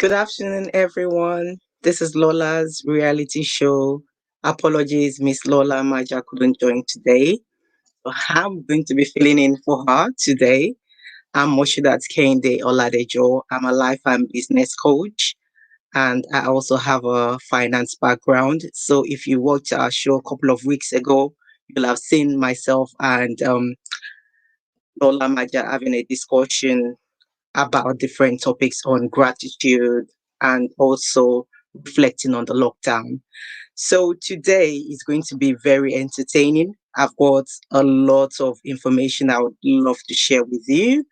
Good afternoon, everyone. This is Lola's reality show. Apologies, Miss Lola Maja couldn't join today. So I'm going to be filling in for her today. I'm Moshidat Kende Oladejo. I'm a life and business coach, and I also have a finance background. So if you watched our show a couple of weeks ago, you'll have seen myself and Lola Maja having a discussion about different topics on gratitude and also reflecting on the lockdown. So today is going to be very entertaining. I've got a lot of information I would love to share with you.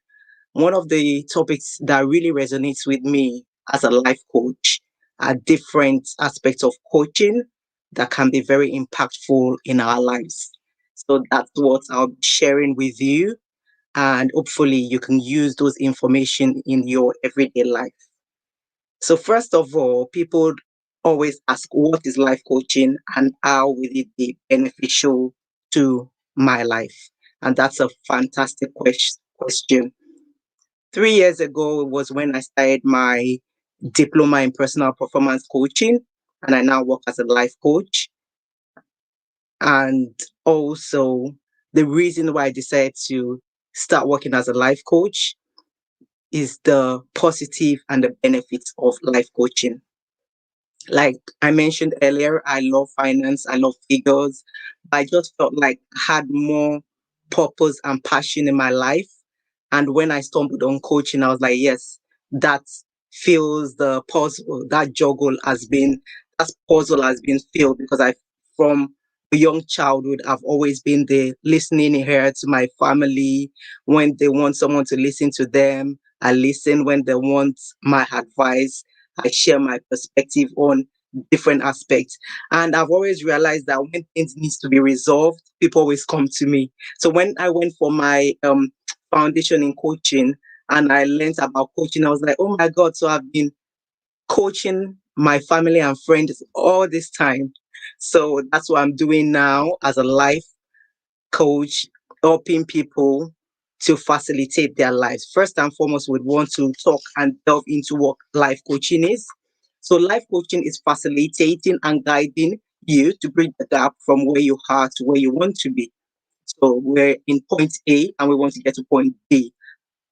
One of the topics that really resonates with me as a life coach are different aspects of coaching that can be very impactful in our lives. So that's what I'll be sharing with you, and hopefully you can use those information in your everyday life. So first of all, people always ask, what is life coaching and how will it be beneficial to my life? And that's a fantastic question. 3 years ago was when I started my diploma in personal performance coaching, and I now work as a life coach. And also, the reason why I decided to start working as a life coach is the positive and the benefits of life coaching. Like I mentioned earlier, I love finance, I love figures. I just felt like I had more purpose and passion in my life. And when I stumbled on coaching, I was like, yes, that fills the puzzle. That puzzle has been filled because from a young childhood, I've always been the listening ear to my family. When they want someone to listen to them, I listen. When they want my advice, I share my perspective on different aspects. And I've always realized that when things needs to be resolved, people always come to me. So when I went for my foundation in coaching and I learned about coaching, I was like, oh my God, so I've been coaching my family and friends all this time. So that's what I'm doing now as a life coach, helping people to facilitate their lives. First and foremost, we want to talk and delve into what life coaching is. So, life coaching is facilitating and guiding you to bridge the gap from where you are to where you want to be. So, we're in point A and we want to get to point B.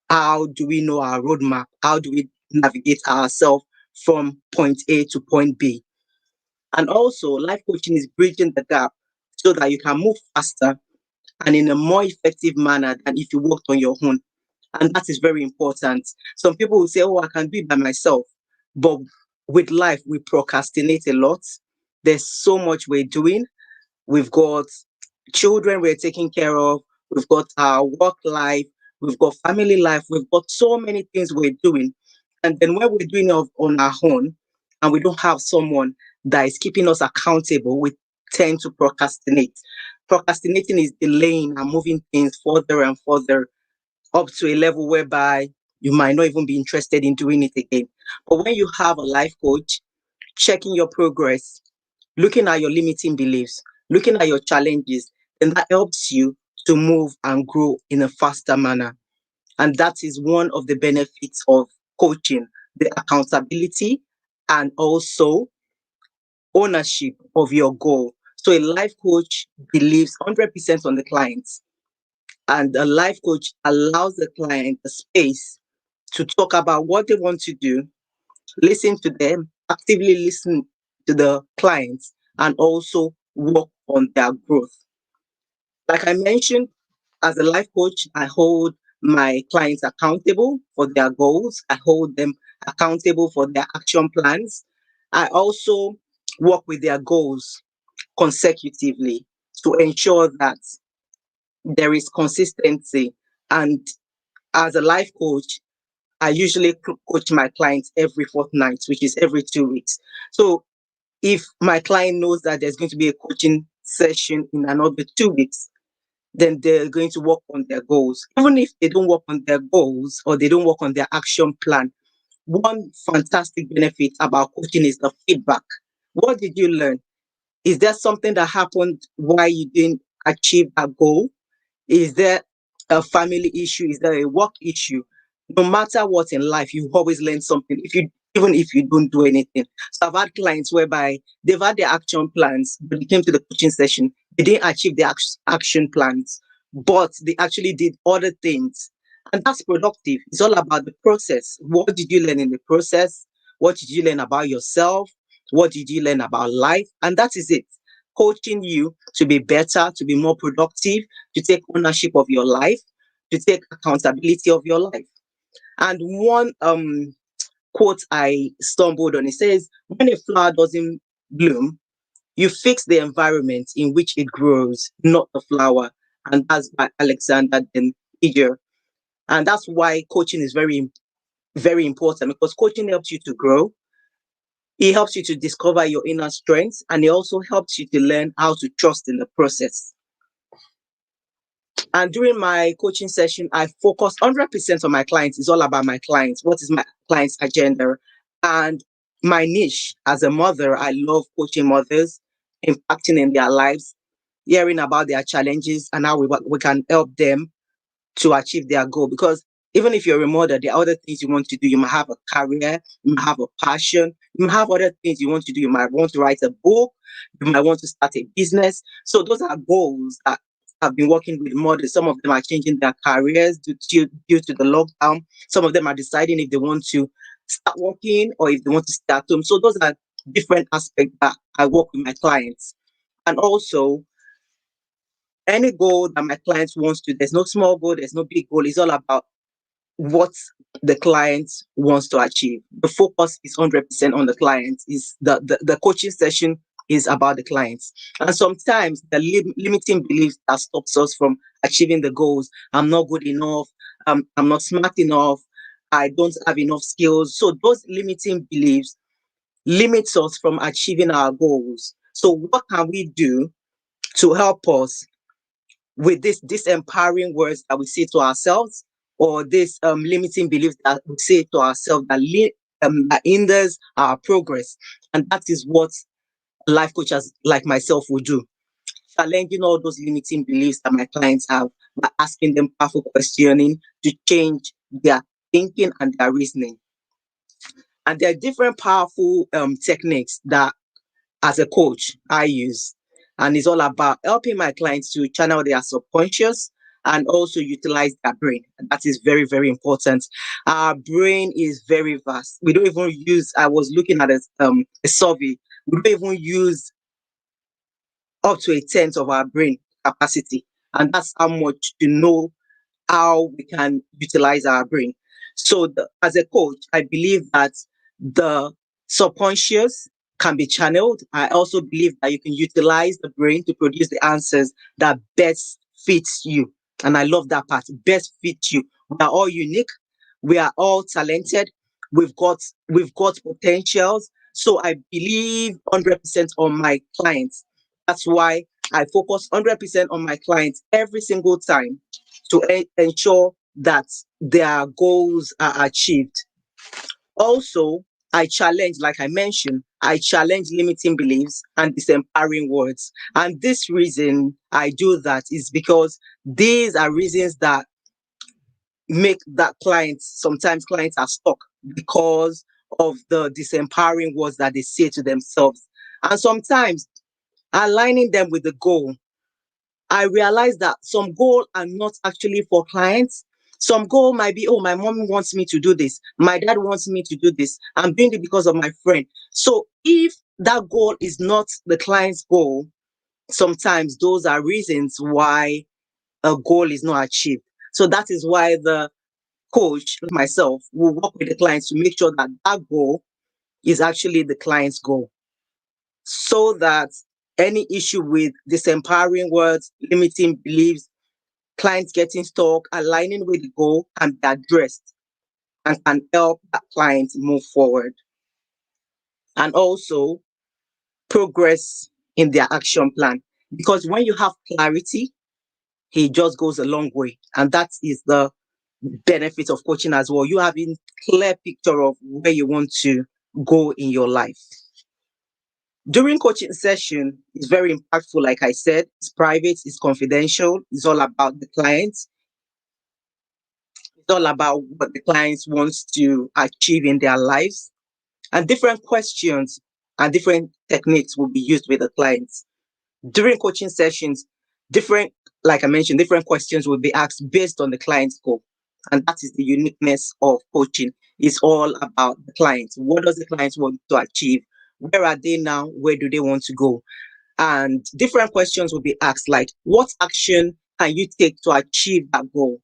How do we know our roadmap? How do we navigate ourselves from point A to point B? And also, life coaching is bridging the gap so that you can move faster and in a more effective manner than if you worked on your own. And that is very important. Some people will say, oh, I can do it by myself. But with life, we procrastinate a lot. There's so much we're doing. We've got children we're taking care of. We've got our work life. We've got family life. We've got so many things we're doing. And then when we're doing it on our own and we don't have someone that is keeping us accountable, we tend to procrastinate. Procrastinating is delaying and moving things further and further up to a level whereby you might not even be interested in doing it again. But when you have a life coach, checking your progress, looking at your limiting beliefs, looking at your challenges, then that helps you to move and grow in a faster manner. And that is one of the benefits of coaching, the accountability and also ownership of your goal. So a life coach believes 100% on the client, and a life coach allows the client the space to talk about what they want to do, listen to them, actively listen to the clients, and also work on their growth. Like I mentioned, as a life coach, I hold my clients accountable for their goals. I hold them accountable for their action plans. I also work with their goals consecutively to ensure that there is consistency. And as a life coach, I usually coach my clients every fortnight, which is every 2 weeks. So if my client knows that there's going to be a coaching session in another 2 weeks, then they're going to work on their goals. Even if they don't work on their goals or they don't work on their action plan, one fantastic benefit about coaching is the feedback. What did you learn? Is there something that happened why you didn't achieve that goal? Is there a family issue? Is there a work issue? No matter what in life, you always learn something. If you even if you don't do anything. So I've had clients whereby they've had their action plans, but they came to the coaching session, they didn't achieve their action plans, but they actually did other things. And that's productive. It's all about the process. What did you learn in the process? What did you learn about yourself? What did you learn about life? And that is it. Coaching you to be better, to be more productive, to take ownership of your life, to take accountability of your life. And one quote I stumbled on, it says, when a flower doesn't bloom, you fix the environment in which it grows, not the flower. And that's by Alexander Den Iger. And that's why coaching is very, very important, because coaching helps you to grow. It helps you to discover your inner strengths, and it also helps you to learn how to trust in the process. And during my coaching session, I focus 100% on my clients. It's all about my clients. What is my client's agenda? And my niche as a mother, I love coaching mothers, impacting in their lives, hearing about their challenges and how we can help them to achieve their goal. Because even if you're a mother, there are other things you want to do. You might have a career, you might have a passion, you might have other things you want to do. You might want to write a book, you might want to start a business. So those are goals that I've been working with mothers. Some of them are changing their careers due to the lockdown. Some of them are deciding if they want to start working or if they want to start home. So those are different aspects that I work with my clients. And also, any goal that my clients wants to, there's no small goal, there's no big goal. It's all about what the client wants to achieve. The focus is 100% on the client. Is the coaching session is about the clients. And sometimes the limiting beliefs that stops us from achieving the goals. I'm not good enough. I'm not smart enough. I don't have enough skills. So those limiting beliefs limits us from achieving our goals. So what can we do to help us with this empowering words that we say to ourselves, or this limiting beliefs that we say to ourselves that hinders our progress? And that is what life coaches like myself will do, challenging all those limiting beliefs that my clients have by asking them powerful questioning to change their thinking and their reasoning. And there are different powerful techniques that as a coach I use. And it's all about helping my clients to channel their subconscious and also utilize their brain. And that is very, very important. Our brain is very vast. We don't even use, I was looking at a survey, we don't even use up to a tenth of our brain capacity. And that's how much to know how we can utilize our brain. So, as a coach, I believe that the subconscious can be channeled. I also believe that you can utilize the brain to produce the answers that best fits you. And I love that part. Best fits you. We are all unique. We are all talented. We've got potentials. So I believe 100% on my clients. That's why I focus 100% on my clients every single time to ensure that their goals are achieved. Also, like I mentioned, I challenge limiting beliefs and disempowering words. And this reason I do that is because these are reasons that make that sometimes clients are stuck because of the disempowering words that they say to themselves. And sometimes aligning them with the goal, I realized that some goals are not actually for clients. Some goal might be, oh, my mom wants me to do this. My dad wants me to do this. I'm doing it because of my friend. So if that goal is not the client's goal, sometimes those are reasons why a goal is not achieved. So that is why the coach, like myself, will work with the clients to make sure that that goal is actually the client's goal, so that any issue with disempowering words, limiting beliefs, clients getting stuck, aligning with the goal can be addressed and can help that client move forward. And also progress in their action plan. Because when you have clarity, it just goes a long way. And that is the benefit of coaching as well. You having clear picture of where you want to go in your life. During coaching session, it's very impactful. Like I said, it's private, it's confidential, it's all about the client. It's all about what the clients wants to achieve in their lives. And different questions and different techniques will be used with the clients. During coaching sessions, different, like I mentioned, different questions will be asked based on the client's goal. And that is the uniqueness of coaching. It's all about the client. What does the client want to achieve? Where are they now? Where do they want to go? And different questions will be asked, like, what action can you take to achieve that goal?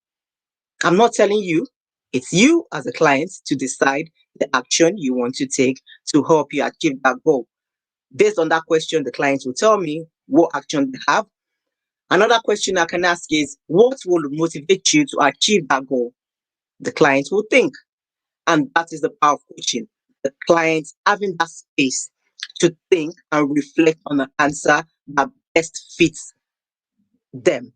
I'm not telling you, it's you as a client to decide the action you want to take to help you achieve that goal. Based on that question, the client will tell me what action they have. Another question I can ask is, what will motivate you to achieve that goal? The client will think. And that is the power of coaching. The client having that space to think and reflect on the answer that best fits them,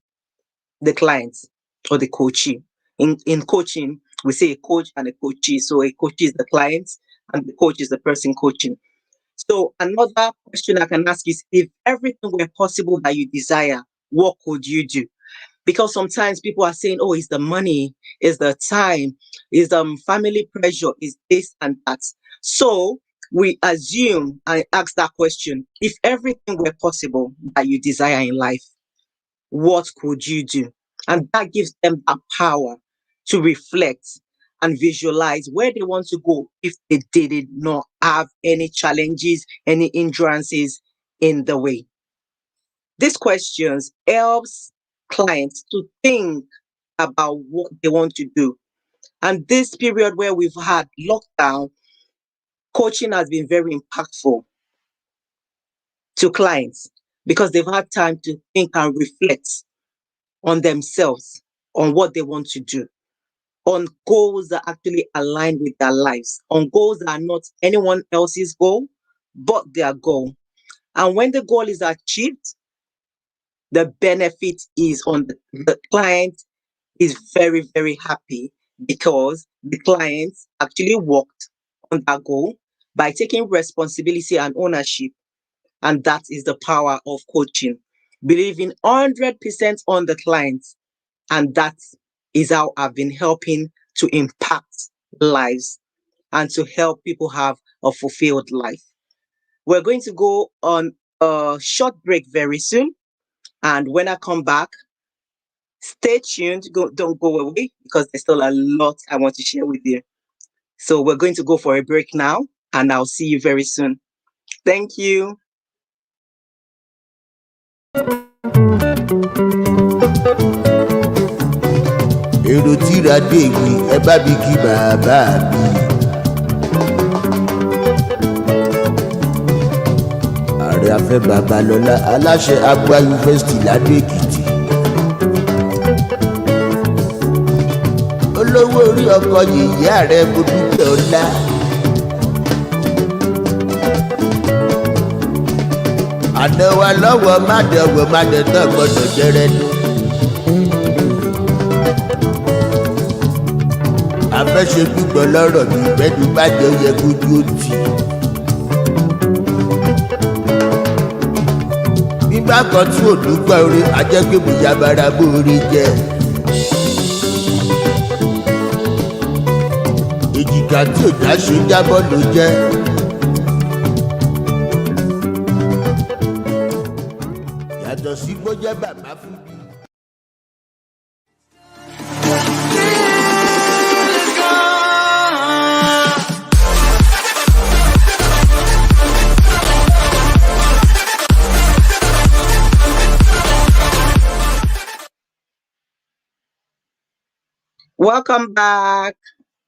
the clients or the coachee. In coaching, we say a coach and a coachee. So a coachee is the client and the coach is the person coaching. So another question I can ask is, if everything were possible that you desire, what could you do? Because sometimes people are saying, oh, it's the money, it's the time, it's family pressure, it's this and that. So we assume and ask that question, if everything were possible that you desire in life, what could you do? And that gives them that power to reflect and visualize where they want to go if they did not have any challenges, any hindrances in the way. These questions helps clients to think about what they want to do. And this period where we've had lockdown, coaching has been very impactful to clients because they've had time to think and reflect on themselves, on what they want to do, on goals that actually align with their lives, on goals that are not anyone else's goal, but their goal. And when the goal is achieved, the benefit is on the client is very, very happy because the client actually worked on that goal by taking responsibility and ownership. And that is the power of coaching. Believing 100% on the client. And that is how I've been helping to impact lives and to help people have a fulfilled life. We're going to go on a short break very soon. And when I come back, stay tuned. Don't go away because there's still a lot I want to share with you. So we're going to go for a break now, and I'll see you very soon. Thank you. èrò tíra dé yìí ẹ bá mi kí bàbá mi. ààrẹ afẹ́ babalọ́lá aláṣẹ Agba yunifásitì ládó èkìtì. olówó orí ọkọ yìí ààrẹ mo dúpẹ́ ọlá. àná wa lọ́wọ́ má dẹ̀wọ̀ má dẹ̀ tán gbọ́dọ̀ jẹ́rẹ́ lọ. afẹ́ṣe gbígbọ́ lọ́rọ̀ mi ìbẹ́nu bá jẹ́ yẹ kójú ó tì. nígbà kan tí ò dúpẹ́ orí ajẹ́gbẹ̀mù yabara bóore jẹ́. èjìká tí ò já ṣe jábọ́ ló jẹ́. yàtọ̀ sí bó jẹ́ bàbá fún mi. Welcome back.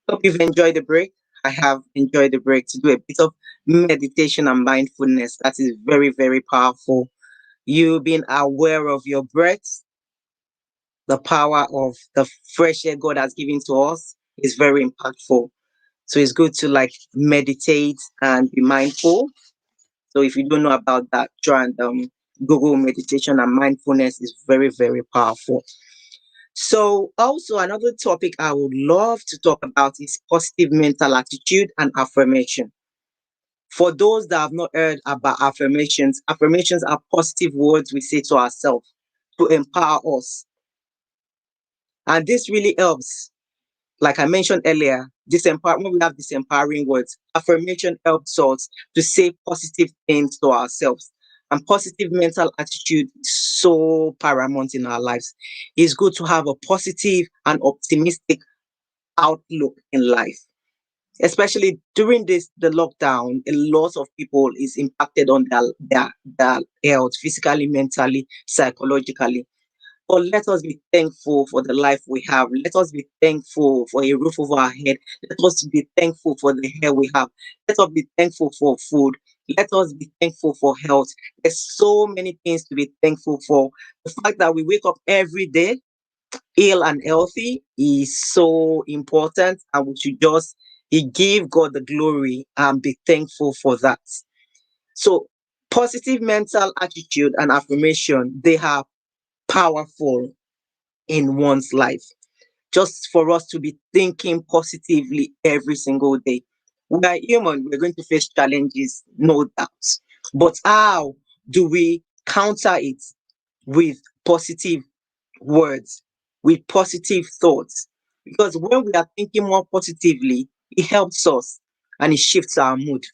Hope you've enjoyed the break. I have enjoyed the break to do a bit of meditation and mindfulness. That is very, very powerful. You being aware of your breath, the power of the fresh air God has given to us is very impactful. So it's good to like meditate and be mindful. So if you don't know about that, try and Google meditation and mindfulness is very, very powerful. So also another topic I would love to talk about is positive mental attitude and affirmation. For those that have not heard about affirmations, affirmations are positive words we say to ourselves to empower us. And this really helps like I mentioned earlier, when we have these empowering words, affirmation helps us to say positive things to ourselves. And positive mental attitude is so paramount in our lives. It's good to have a positive and optimistic outlook in life. Especially during the lockdown, a lot of people is impacted on their health, physically, mentally, psychologically. But let us be thankful for the life we have. Let us be thankful for a roof over our head. Let us be thankful for the hair we have. Let us be thankful for food. Let us be thankful for health. There's so many things to be thankful for. The fact that we wake up every day ill and healthy is so important, and we should just give God the glory and be thankful for that. So, positive mental attitude and affirmation, they are powerful in one's life. Just for us to be thinking positively every single day. We are human, we're going to face challenges, no doubt. But how do we counter it with positive words, with positive thoughts? Because when we are thinking more positively, it helps us and it shifts our mood.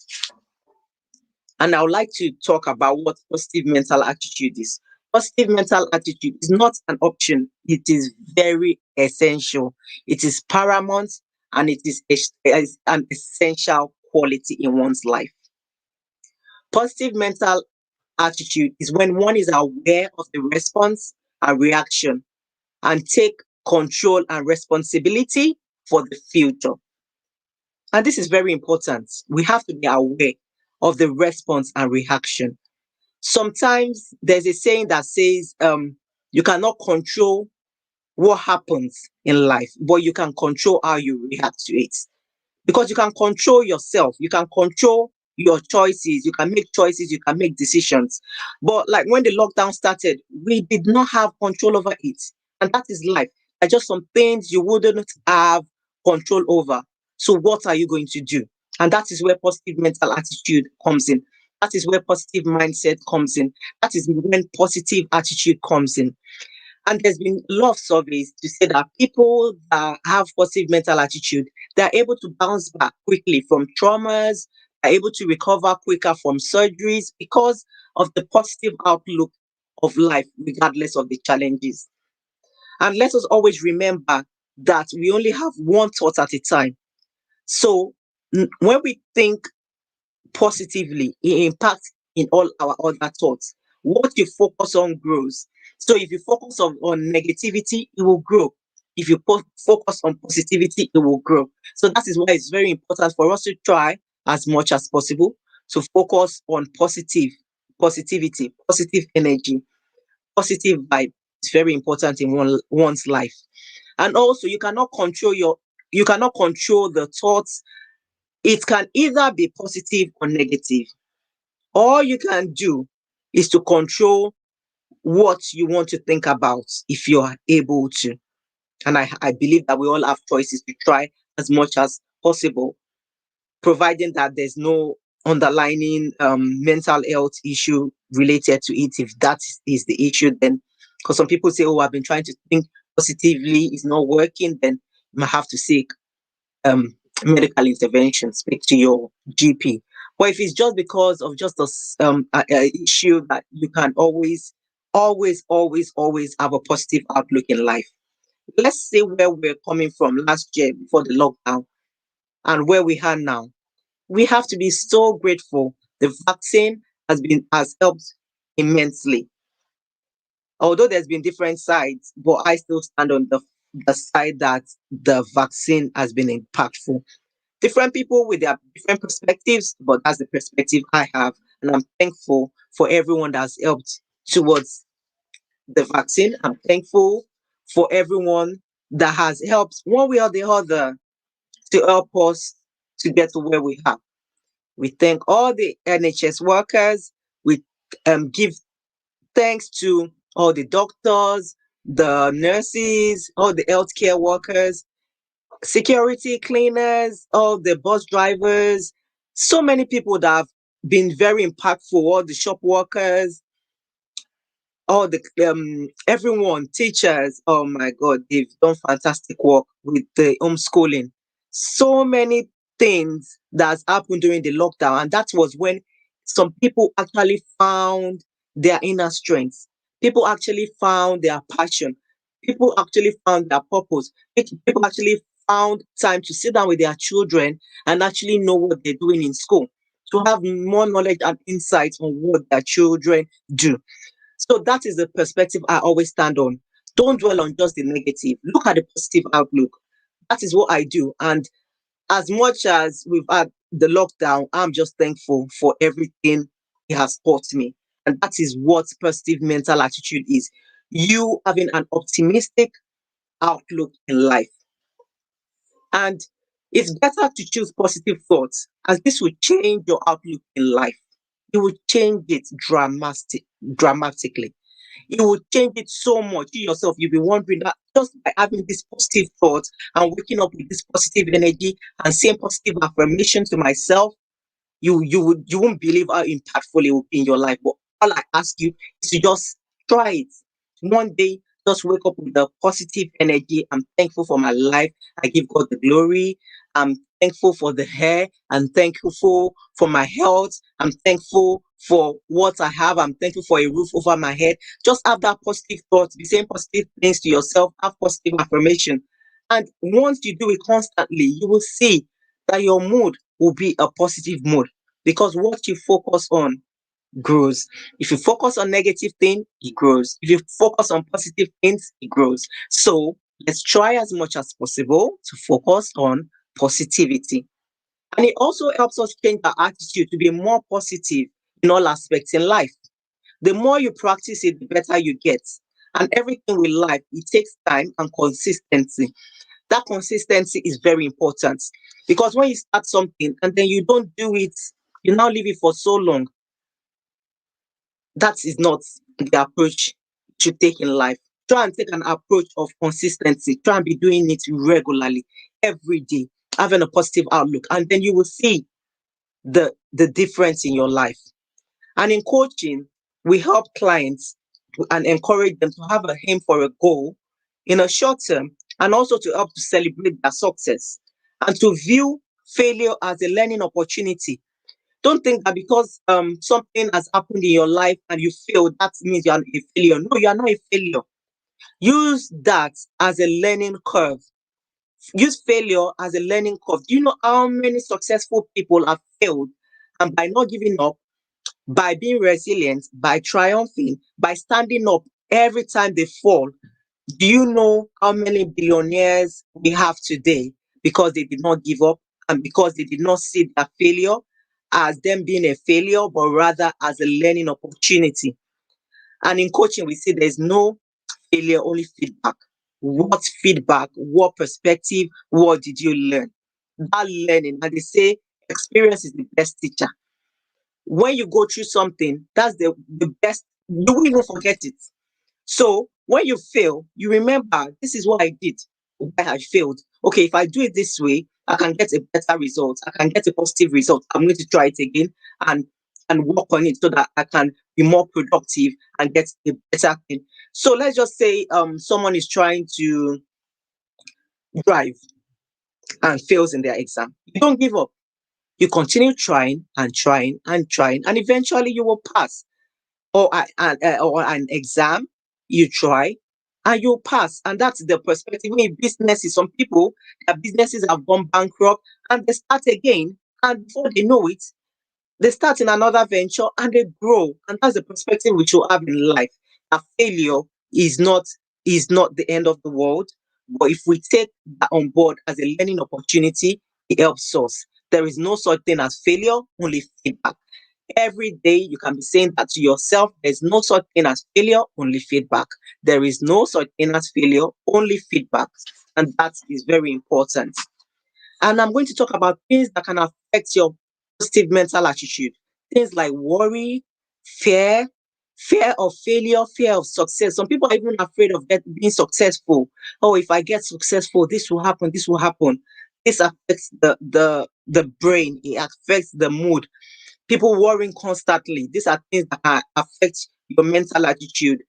And I would like to talk about what positive mental attitude is. Positive mental attitude is not an option, it is very essential. It is paramount, and it is an essential quality in one's life. Positive mental attitude is when one is aware of the response and reaction and take control and responsibility for the future. And this is very important. We have to be aware of the response and reaction. Sometimes there's a saying that says, you cannot control what happens in life, but you can control how you react to it. Because you can control yourself, you can control your choices, you can make choices, you can make decisions. But like when the lockdown started, we did not have control over it. And that is life. There are just some things you wouldn't have control over. So what are you going to do? And that is where positive mental attitude comes in. That is where positive mindset comes in. That is when positive attitude comes in. And there's been a lot of surveys to say that people that have positive mental attitude, they're able to bounce back quickly from traumas, they're able to recover quicker from surgeries because of the positive outlook of life, regardless of the challenges. And let us always remember that we only have one thought at a time. So when we think positively, it impacts in all our other thoughts. What you focus on grows. So if you focus on negativity, it will grow. If you focus on positivity, it will grow. So that is why it's very important for us to try as much as possible to focus on positivity, positive energy, positive vibe. It's very important in one's life. And also you cannot control the thoughts. It can either be positive or negative. All you can do is to control what you want to think about if you are able to. And I believe that we all have choices to try as much as possible, providing that there's no underlying mental health issue related to it. If that is the issue, then because some people say, oh, I've been trying to think positively, it's not working, then you might have to seek um, medical intervention, speak to your GP. But if it's just because of just a issue that you can always have a positive outlook in life. Let's say where we're coming from last year before the lockdown and where we are now. We have to be so grateful. The vaccine has helped immensely. Although there's been different sides, but I still stand on the side that the vaccine has been impactful. Different people with their different perspectives, but that's the perspective I have. And I'm thankful for everyone that's helped towards the vaccine. I'm thankful for everyone that has helped one way or the other to help us to get to where we are. We thank all the NHS workers. We give thanks to all the doctors, the nurses, all the healthcare workers, security cleaners, all the bus drivers, so many people that have been very impactful, all the shop workers, all the everyone, teachers. Oh my God, they've done fantastic work. with the homeschooling. So many things that's happened during the lockdown, and that was when some people actually found their inner strength. People actually found their passion. People actually found their purpose. People actually found time to sit down with their children and actually know what they're doing in school, to have more knowledge and insights on what their children do. So that is the perspective I always stand on. Don't dwell on just the negative. Look at the positive outlook. That is what I do. And as much as we've had the lockdown, I'm just thankful for everything it has taught me. And that is what positive mental attitude is. You having an optimistic outlook in life. And it's better to choose positive thoughts, as this will change your outlook in life. It will change it dramatically. It will change it so much. You yourself, you'll be wondering that just by having this positive thoughts and waking up with this positive energy and saying positive affirmation to myself, you won't believe how impactful it will be in your life. But all I ask you is to just try it. One day, just wake up with the positive energy. I'm thankful for my life. I give God the glory. I'm thankful for the hair. I'm thankful for my health. I'm thankful for what I have. I'm thankful for a roof over my head. Just have that positive thought. Be saying positive things to yourself. Have positive affirmation. And once you do it constantly, you will see that your mood will be a positive mood, because what you focus on grows. If you focus on negative things, it grows. If you focus on positive things, it grows. So let's try as much as possible to focus on positivity. And it also helps us change our attitude to be more positive in all aspects in life. The more you practice it, the better you get. And everything with life, it takes time and consistency. That consistency is very important, because when you start something and then you don't do it, you now leave it for so long. That is not the approach you should take in life. Try and take an approach of consistency. Try and be doing it regularly, every day, having a positive outlook, and then you will see the difference in your life. And in coaching, we help clients and encourage them to have a aim for a goal in a short term, and also to help to celebrate their success and to view failure as a learning opportunity. Don't think that because something has happened in your life and you failed, that means you are a failure. No, you are not a failure. Use that as a learning curve. Use failure as a learning curve. Do you know how many successful people have failed? And by not giving up, by being resilient, by triumphing, by standing up every time they fall, do you know how many billionaires we have today because they did not give up and because they did not see their failure as them being a failure, but rather as a learning opportunity? And in coaching, we see there's no failure, only feedback. What feedback? What perspective? What did you learn? That learning, and they say experience is the best teacher. When you go through something, that's the best, you won't even forget it. So when you fail, you remember this is what I did, why I failed. Okay, if I do it this way, I can get a better result. I can get a positive result. I'm going to try it again and work on it so that I can be more productive and get a better thing. So let's just say someone is trying to drive and fails in their exam. You don't give up. You continue trying and trying and trying, and eventually you will pass. Or an exam, you try and you pass. And that's the perspective. In businesses, some people, their businesses have gone bankrupt and they start again. And before they know it, they start in another venture and they grow. And that's the perspective we should have in life. A failure is not the end of the world. But if we take that on board as a learning opportunity, it helps us. There is no such thing as failure, only feedback. Every day you can be saying that to yourself. There's no such thing as failure, only feedback. There is no such thing as failure, only feedback. And that is very important. And I'm going to talk about things that can affect your positive mental attitude. Things like worry, fear, fear of failure, fear of success. Some people are even afraid of being successful. Oh, if I get successful, this will happen, this will happen. This affects the brain, it affects the mood. People worrying constantly. These are things that affect your mental attitude.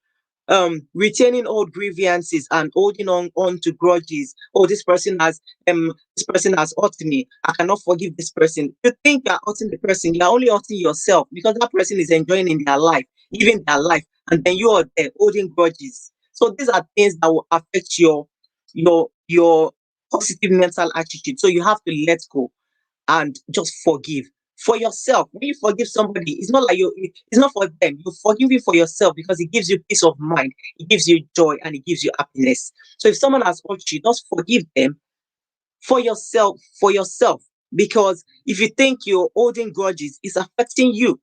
retaining old grievances and holding on to grudges. Oh, this person has hurt me. I cannot forgive this person. You think you're hurting the person, you're only hurting yourself because that person is enjoying in their life, living their life, and then you are there holding grudges. So these are things that will affect your positive mental attitude. So you have to let go and just forgive for yourself. When you forgive somebody, it's not like it's not for them. You're forgiving for yourself because it gives you peace of mind, it gives you joy, and it gives you happiness. So if someone has hurt you, just forgive them for yourself. Because if you think you're holding grudges, it's affecting you,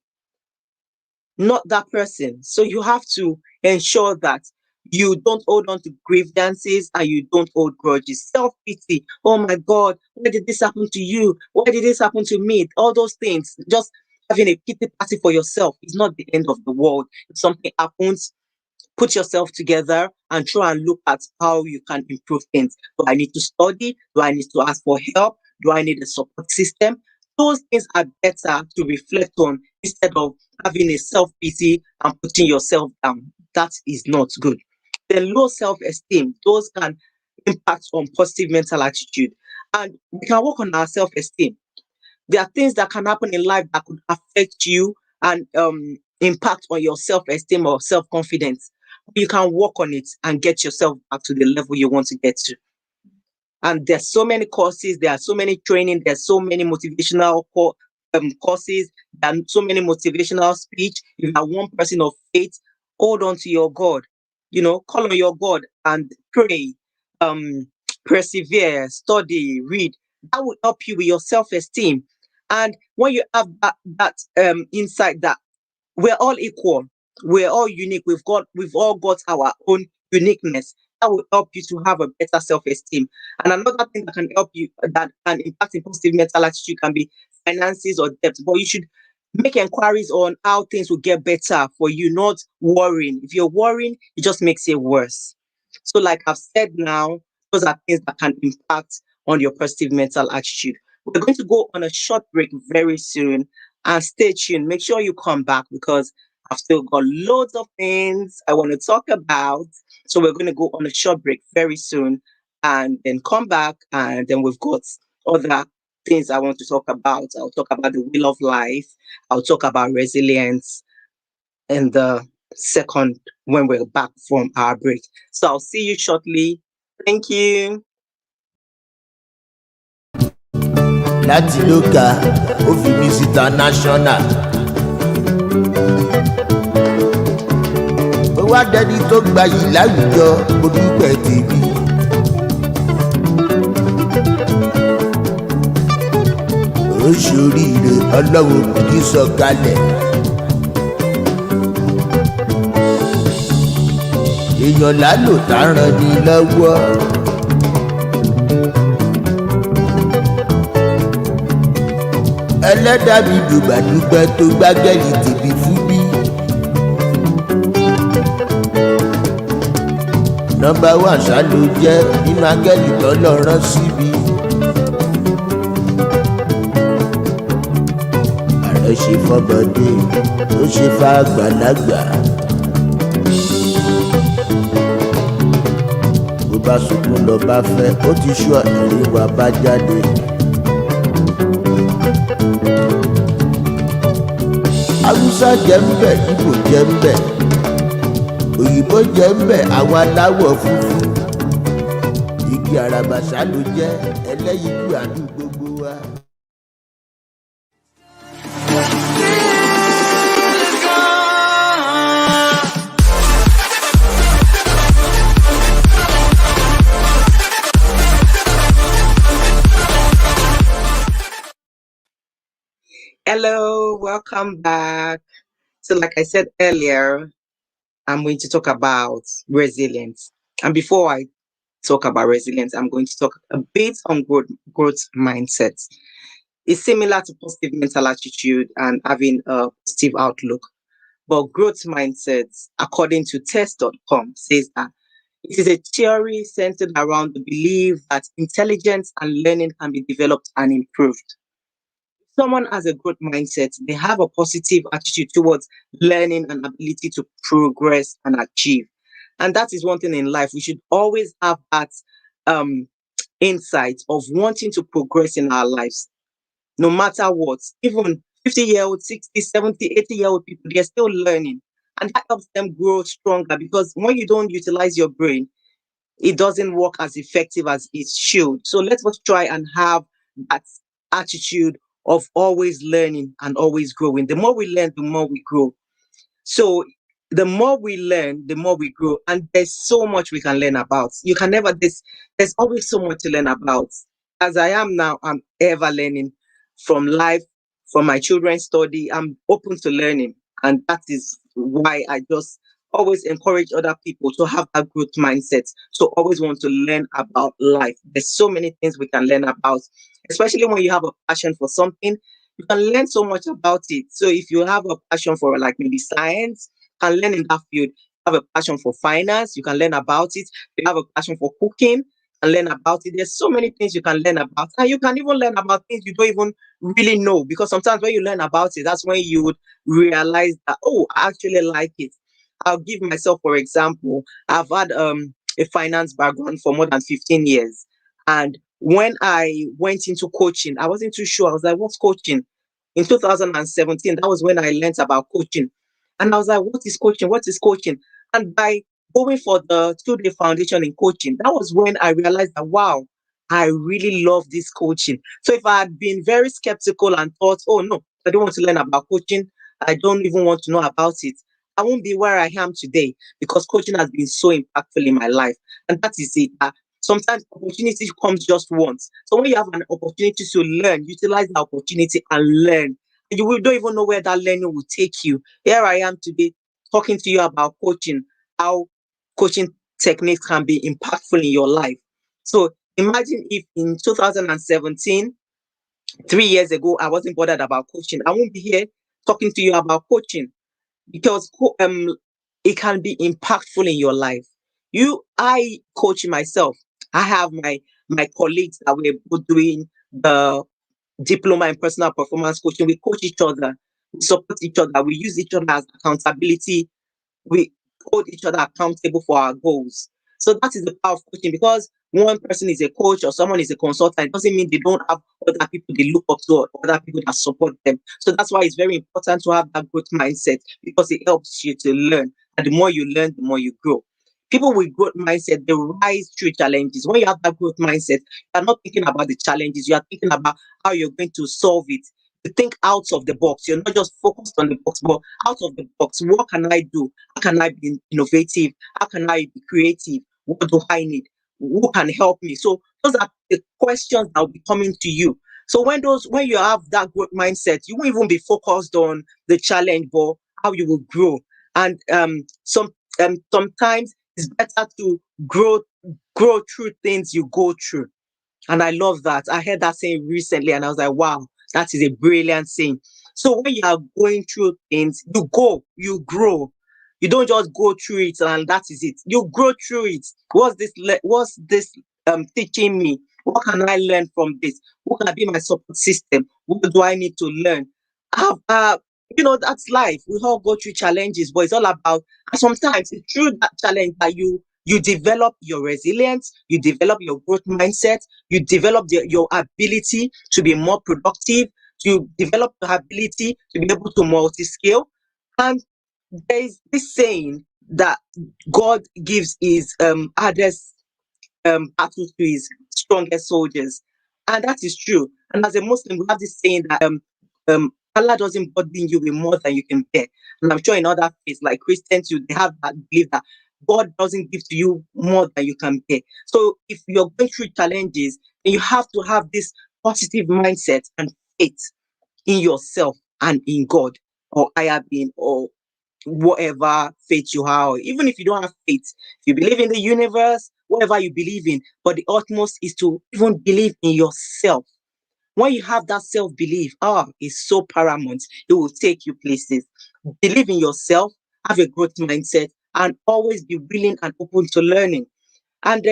not that person. So you have to ensure that you don't hold on to grievances and you don't hold grudges. Self pity. Oh my God, why did this happen to you? Why did this happen to me? All those things. Just having a pity party for yourself is not the end of the world. If something happens, put yourself together and try and look at how you can improve things. Do I need to study? Do I need to ask for help? Do I need a support system? Those things are better to reflect on instead of having a self pity and putting yourself down. That is not good. Then low self esteem, those can impact on positive mental attitude. And we can work on our self esteem. There are things that can happen in life that could affect you and impact on your self-esteem or self-confidence. You can work on it and get yourself back to the level you want to get to. And there's so many courses, there are so many training, there's so many motivational courses, there are so many motivational speech. If you are one person of faith, hold on to your God. Call on your God and pray, um, persevere, study, read. That will help you with your self-esteem. And when you have that insight that we're all equal, we're all unique, we've all got our own uniqueness, that will help you to have a better self-esteem. And another thing that can help you, that can impact in positive mental attitude, can be finances or debt. But you should make inquiries on how things will get better for you, not worrying. If you're worrying, it just makes it worse. So like I've said now, those are things that can impact on your positive mental attitude. We're going to go on a short break very soon, and stay tuned. Make sure you come back because I've still got loads of things I want to talk about. So we're going to go on a short break very soon and then come back, and then we've got other things I want to talk about. I'll talk about the wheel of life. I'll talk about resilience in the second when we're back from our break. So I'll see you shortly. Thank you. láti lóka ó fi mí sí international. ó wá dẹni tó gbayì láwùjọ mo dúpẹ́ tèmi. ó ṣoríire ọlọ́run kì í sọ̀kalẹ̀. èèyàn lálò tá a ràn ní lọ́wọ́. ẹlẹ́dàá mi dùgbàdùgbẹ́ tó gbágẹ́lì tèmi fún mi. nọ́mbà wà ṣá ló jẹ́ nínú áńgẹ́lì tọ́lọ́ rán sí mi. ààrẹ ṣe fọ́mọdé ó ṣe fàgbàlagbà. bó bá sunkún lọ bá fẹ́ ó ti ṣú ẹ̀rín wa bá jáde. Haúsá jẹ́ ń bẹ̀, Ìgbò jẹ́ ń bẹ̀, òyìnbó jẹ́ ń bẹ̀, àwọn aláwọ̀ funfun. Igi àràbàṣà ló jẹ́ ẹlẹ́yinjú àánú gbogbo wa. Hello, welcome back. So, like I said earlier, I'm going to talk about resilience. And before I talk about resilience, I'm going to talk a bit on growth mindset. It's similar to positive mental attitude and having a positive outlook. But growth mindset, according to test.com, says that it is a theory centered around the belief that intelligence and learning can be developed and improved. Someone has a growth mindset, they have a positive attitude towards learning and ability to progress and achieve. And that is one thing in life. We should always have that um, insight of wanting to progress in our lives, no matter what. Even 50-year-old, 60, 70, 80-year-old people, they're still learning. And that helps them grow stronger, because when you don't utilize your brain, it doesn't work as effective as it should. So let us try and have that attitude of always learning and always growing. The more we learn, the more we grow. So the more we learn, the more we grow. And there's so much we can learn about. You can never, there's always so much to learn about. As I am now, I'm ever learning from life, from my children's study. I'm open to learning. And that is why I just always encourage other people to have that growth mindset. So always want to learn about life. There's so many things we can learn about, especially when you have a passion for something. You can learn so much about it. So if you have a passion for like maybe science, you can learn in that field. You have a passion for finance, you can learn about it. You have a passion for cooking, and learn about it. There's so many things you can learn about. And you can even learn about things you don't even really know. Because sometimes when you learn about it, that's when you would realize that, oh, I actually like it. I'll give myself, for example, I've had a finance background for more than 15 years. And when I went into coaching, I wasn't too sure. I was like, what's coaching? In 2017, that was when I learned about coaching. And I was like, what is coaching? What is coaching? And by going for the 2-day foundation in coaching, that was when I realized that, wow, I really love this coaching. So if I had been very skeptical and thought, oh no, I don't want to learn about coaching, I don't even want to know about it, I won't be where I am today, because coaching has been so impactful in my life. And that is it. Sometimes opportunity comes just once. So when you have an opportunity to learn, utilize the opportunity and learn. And don't even know where that learning will take you. Here I am today talking to you about coaching, how coaching techniques can be impactful in your life. So imagine if in 2017, 3 years ago, I wasn't bothered about coaching. I won't be here talking to you about coaching, because it can be impactful in your life. I coach myself. I have my colleagues that we're both doing the diploma in personal performance coaching. We coach each other, we support each other, we use each other as accountability, we hold each other accountable for our goals. So that is the power of coaching, because one person is a coach or someone is a consultant, it doesn't mean they don't have other people they look up to or other people that support them. So that's why it's very important to have that growth mindset, because it helps you to learn. And the more you learn, the more you grow. People with growth mindset, they rise through challenges. When you have that growth mindset, you are not thinking about the challenges, you are thinking about how you're going to solve it. You think out of the box. You're not just focused on the box, but out of the box. What can I do? How can I be innovative? How can I be creative? What do I need? Who can help me? So those are the questions that will be coming to you. So when you have that growth mindset, you won't even be focused on the challenge, but how you will grow. And sometimes it's better to grow through things you go through. And I love that. I heard that saying recently and I was like, wow, that is a brilliant saying. So when you are going through things, you grow. You don't just go through it and that is it. You grow through it. What's this teaching me? What can I learn from this? What can be my support system? What do I need to learn? Uh, uh, that's life. We all go through challenges, but it's all about, and sometimes it's through that challenge that you develop your resilience, you develop your growth mindset, you develop your ability to be more productive, to develop your ability to be able to multi-scale. And there is this saying that God gives his hardest battles to his strongest soldiers. And that is true. And as a Muslim, we have this saying that Allah doesn't burden you with more than you can bear. And I'm sure in other faiths, like Christians, they have that belief that God doesn't give to you more than you can bear. So if you're going through challenges, then you have to have this positive mindset and faith in yourself and in God or higher being or whatever faith you have. Even if you don't have faith, if you believe in the universe, whatever you believe in, but the utmost is to even believe in yourself. When you have that self-belief, it's so paramount. It will take you places. Believe in yourself, have a growth mindset, and always be willing and open to learning. And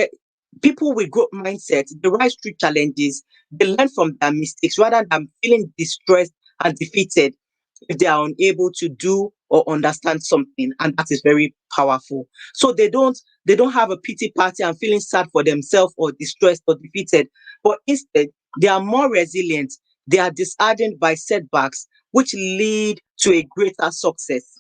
people with growth mindset, they rise through challenges, they learn from their mistakes rather than feeling distressed and defeated if they are unable to do or understand something, and that is very powerful. So they don't have a pity party and feeling sad for themselves or distressed or defeated, but instead they are more resilient. They are disheartened by setbacks, which lead to a greater success.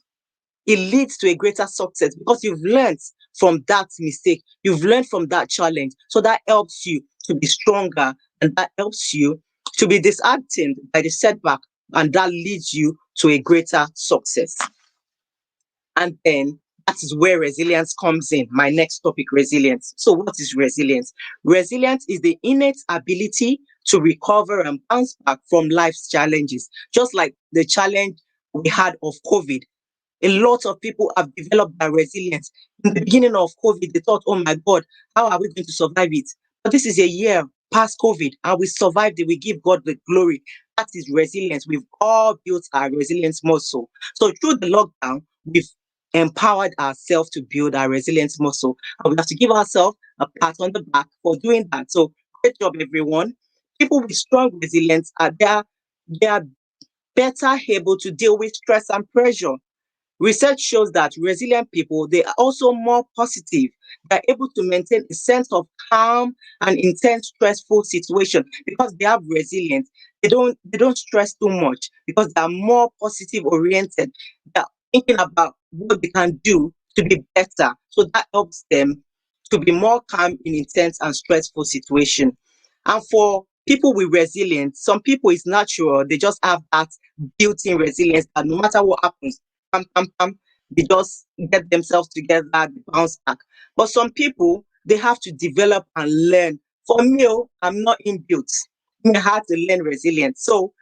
It leads to a greater success because you've learned from that mistake, you've learned from that challenge. So that helps you to be stronger, and that helps you to be disheartened by the setback, and that leads you to a greater success. And then that is where resilience comes in. My next topic, resilience. So, what is resilience? Resilience is the innate ability to recover and bounce back from life's challenges, just like the challenge we had of COVID. A lot of people have developed their resilience. In the beginning of COVID, they thought, oh my God, how are we going to survive it? But this is a year past COVID and we survived it. We give God the glory. That is resilience. We've all built our resilience muscle. So through the lockdown, we've empowered ourselves to build our resilience muscle. And we have to give ourselves a pat on the back for doing that. So great job, everyone. People with strong resilience they are better able to deal with stress and pressure. Research shows that resilient people, they are also more positive. They're able to maintain a sense of calm and intense stressful situation because they have resilience. They don't stress too much because they are more positive oriented. They're thinking about what they can do to be better. So that helps them to be more calm in intense and stressful situation. And for people with resilience, some people it's natural. They just have that built-in resilience that no matter what happens, pam, pam, pam, they just get themselves together, they bounce back. But some people, they have to develop and learn. For me, I'm not inbuilt. I had to learn resilience. So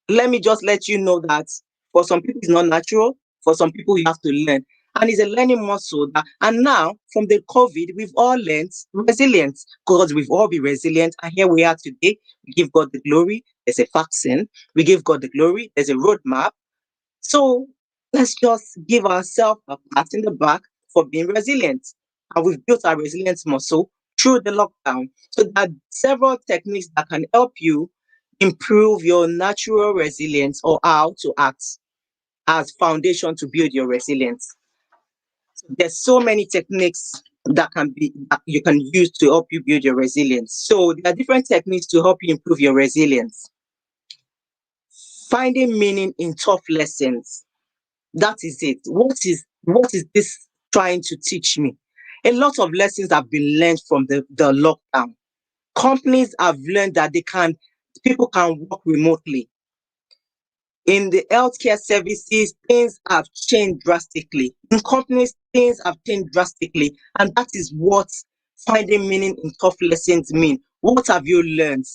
let me just let you know that for some people it's not natural, for some people you have to learn. And it's a learning muscle that, and now from the COVID, we've all learned resilience because we've all been resilient. And here we are today. We give God the glory. There's a vaccine. We give God the glory. There's a roadmap. So let's just give ourselves a pat in the back for being resilient. And we've built our resilience muscle through the lockdown. So there are several techniques that can help you improve your natural resilience or how to act as foundation to build your resilience. There's so many techniques that you can use to help you build your resilience. So there are different techniques to help you improve your resilience. Finding meaning in tough lessons. That is it. What is this trying to teach me? A lot of lessons have been learned from the lockdown. Companies have learned that people can work remotely. In the healthcare services, things have changed drastically. In companies, things have changed drastically. And that is what finding meaning in tough lessons mean. What have you learned?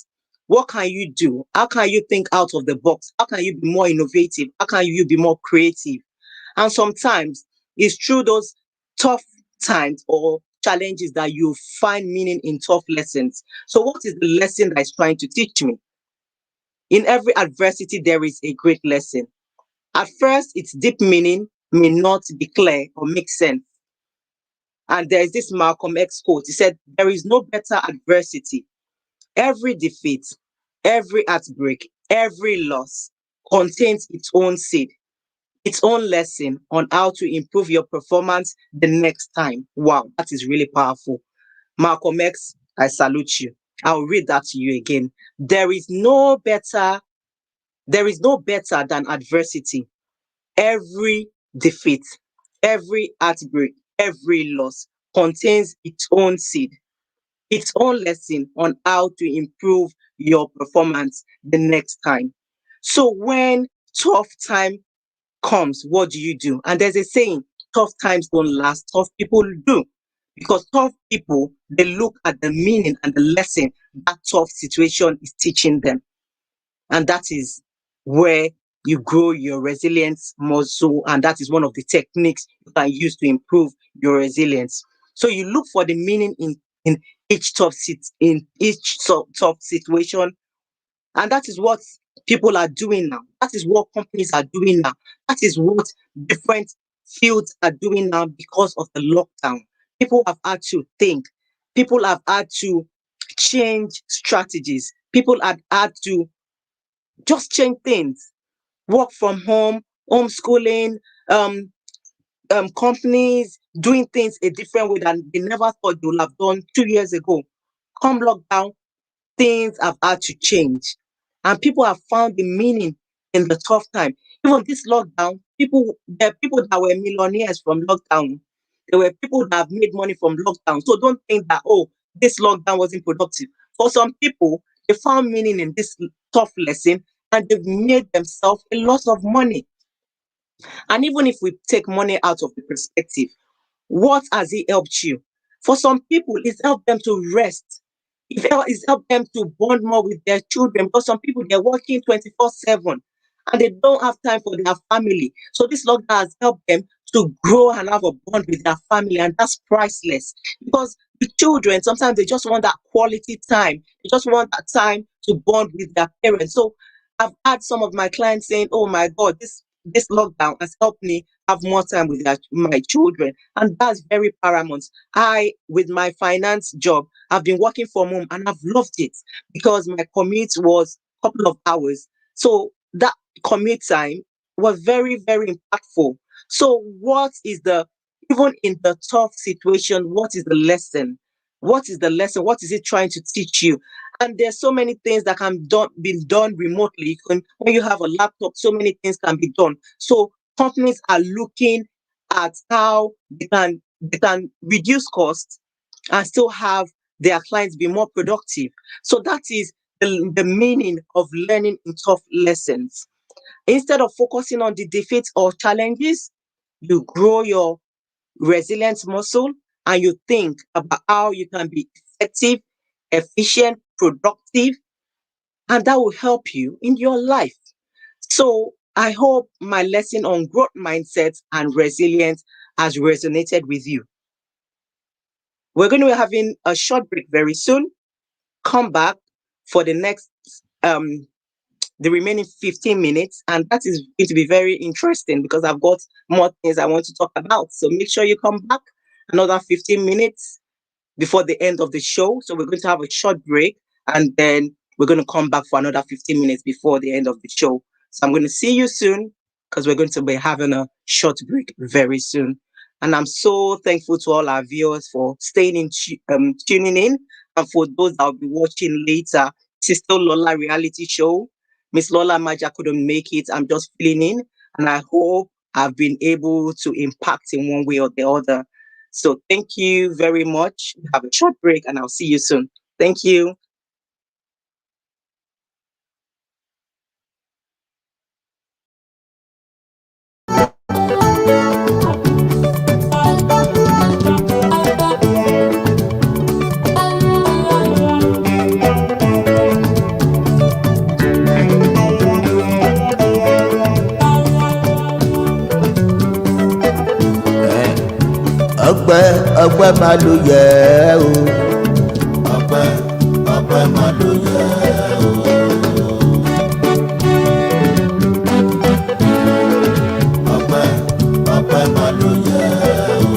What can you do? How can you think out of the box? How can you be more innovative? How can you be more creative? And sometimes it's through those tough times or challenges that you find meaning in tough lessons. So, what is the lesson that is trying to teach me? In every adversity, there is a great lesson. At first, its deep meaning may not be clear or make sense. And there is this Malcolm X quote. He said, there is no better adversity. Every defeat, every heartbreak, every loss contains its own seed, its own lesson on how to improve your performance the next time. Wow, that is really powerful. Malcolm X, I salute you. I'll read that to you again. There is no better, there is no better than adversity. Every defeat, every heartbreak, every loss contains its own seed, its own lesson on how to improve your performance the next time. So when tough time comes, what do? And there's a saying, tough times don't last, tough people do. Because tough people, they look at the meaning and the lesson that tough situation is teaching them. And that is where you grow your resilience muscle. And that is one of the techniques you can use to improve your resilience. So you look for the meaning in tough situation, and that is what people are doing now. That is what companies are doing now. That is what different fields are doing now because of the lockdown. People have had to think. People have had to change strategies. People have had to just change things. Work from home, homeschooling, um companies doing things a different way than they never thought they would have done 2 years ago. Come lockdown, things have had to change, and people have found the meaning in the tough time. Even this lockdown, there are people that were millionaires from lockdown. There were people that have made money from lockdown. So don't think that, oh, this lockdown wasn't productive. For some people, they found meaning in this tough lesson, and they've made themselves a lot of money. And even if we take money out of the perspective, what has it helped you? For some people, it's helped them to rest. It's helped them to bond more with their children, because some people, they're working 24/7 and they don't have time for their family. So this lockdown has helped them to grow and have a bond with their family, and that's priceless. Because the children, sometimes they just want that quality time. They just want that time to bond with their parents. So I've had some of my clients saying, "Oh my God, this lockdown has helped me have more time with my children," and that's very paramount. I, with my finance job, I've been working from home and I've loved it, because my commute was a couple of hours. So that commute time was very, very impactful. So what is the, even in the tough situation, what is the lesson? What is the lesson? What is it trying to teach you? And there's so many things that can be done remotely. When you have a laptop, so many things can be done. So companies are looking at how they can reduce costs and still have their clients be more productive. So that is the meaning of learning in tough lessons. Instead of focusing on the defeats or challenges, you grow your resilience muscle, and you think about how you can be effective, efficient, productive, and that will help you in your life. So I hope my lesson on growth mindset and resilience has resonated with you. We're going to be having a short break very soon. Come back for um the remaining 15 minutes, and that is going to be very interesting because I've got more things I want to talk about. So make sure you come back another 15 minutes before the end of the show. So we're going to have a short break, and then we're going to come back for another 15 minutes before the end of the show. So I'm going to see you soon, because we're going to be having a short break very soon. And I'm so thankful to all our viewers for staying in, tuning in, and for those that will be watching later. This is still Lola Reality Show. Miss Lola Maja couldn't make it. I'm just filling in, and I hope I've been able to impact in one way or the other. So thank you very much. Have a short break, and I'll see you soon. Thank you. ọpẹ́ ọpẹ́ máa ló yẹ o. ọpẹ́ ọpẹ́ máa ló yẹ o. ọpẹ́ ọpẹ́ máa ló yẹ o.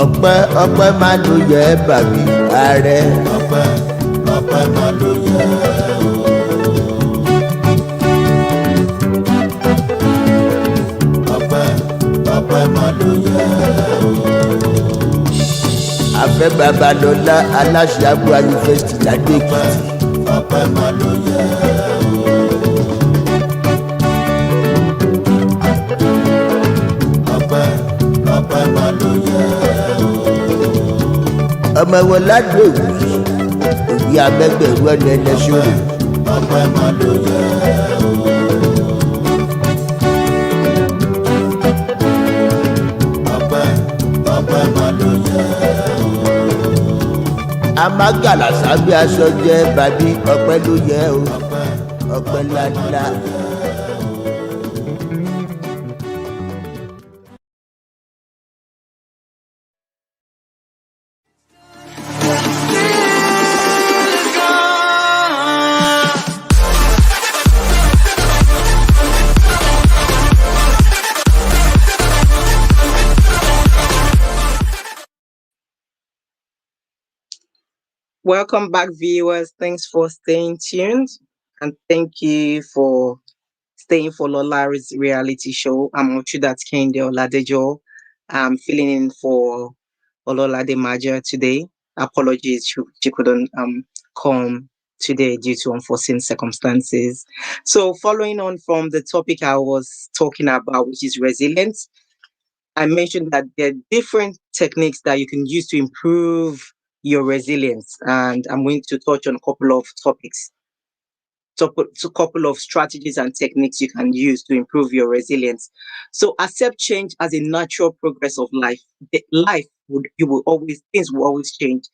ọpẹ́ ọpẹ́ máa ló yẹ bàbí ààrẹ. ọpẹ́ ọpẹ́ máa ló yẹ o. ọpẹ́ ọpẹ́ máa ló yẹ o. Afẹ́ Babalọ́lá aláṣẹ Agbo Yunifásítì Ládó Èkìtì. ọpẹ́ máa ló yẹ o. ọpẹ́ ọpẹ́ máa ló yẹ o. ọmọ wọn Ládó Òwúrì òbí abẹ́gbẹ̀rún ọ̀nà ẹlẹ́sọ̀rọ̀. ọpẹ́ máa ló yẹ o. ọpẹ́ ọpẹ́ máa ló yẹ o. Amágàlà sábẹ́ aṣọ jẹ́ bàbí ọpẹ́ ló yẹ o. ọpẹ́ ńláńlá. Welcome back, viewers. Thanks for staying tuned, and thank you for staying for Lola's reality show. I'm Ochudat Kende Oladejo. I'm filling in for Ololade Maja today. Apologies, she couldn't come today due to unforeseen circumstances. So, following on from the topic I was talking about, which is resilience, I mentioned that there are different techniques that you can use to improve your resilience, and I'm going to touch on a couple of topics. So, a couple of strategies and techniques you can use to improve your resilience. So, accept change as a natural progress of life. Life would you will always things will always change.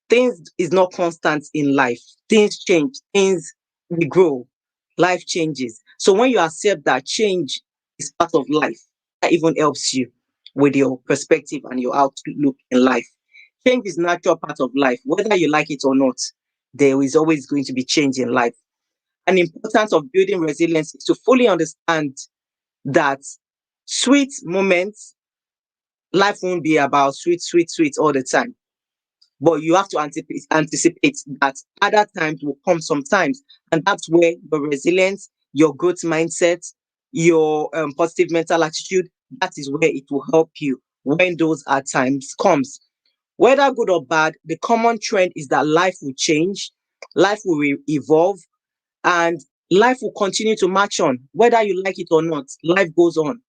Things is not constant in life. Things change. Things we grow. Life changes. So when you accept that change is part of life, that even helps you with your perspective and your outlook in life. Change is natural part of life, whether you like it or not. There is always going to be change in life. An importance of building resilience is to fully understand that sweet moments, life won't be about sweet, sweet, sweet all the time. But you have to anticipate that other times will come sometimes. And that's where your resilience, your growth mindset, your positive mental attitude, that is where it will help you when those hard times comes. Whether good or bad, the common trend is that life will change, life will evolve, and life will continue to march on, whether you like it or not. Life goes on.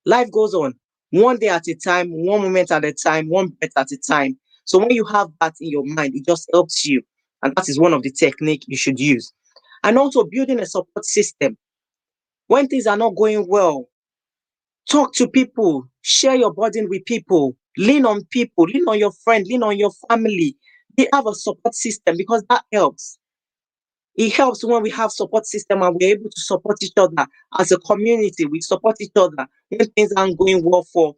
Life goes on, one day at a time, one moment at a time, one breath at a time. So when you have that in your mind, it just helps you, and that is one of the technique you should use. And also building a support system when things are not going well. Talk to people, share your burden with people, lean on your friend, lean on your family. They have a support system because that helps. It helps when we have support system and we're able to support each other as a community. We support each other when things aren't going well for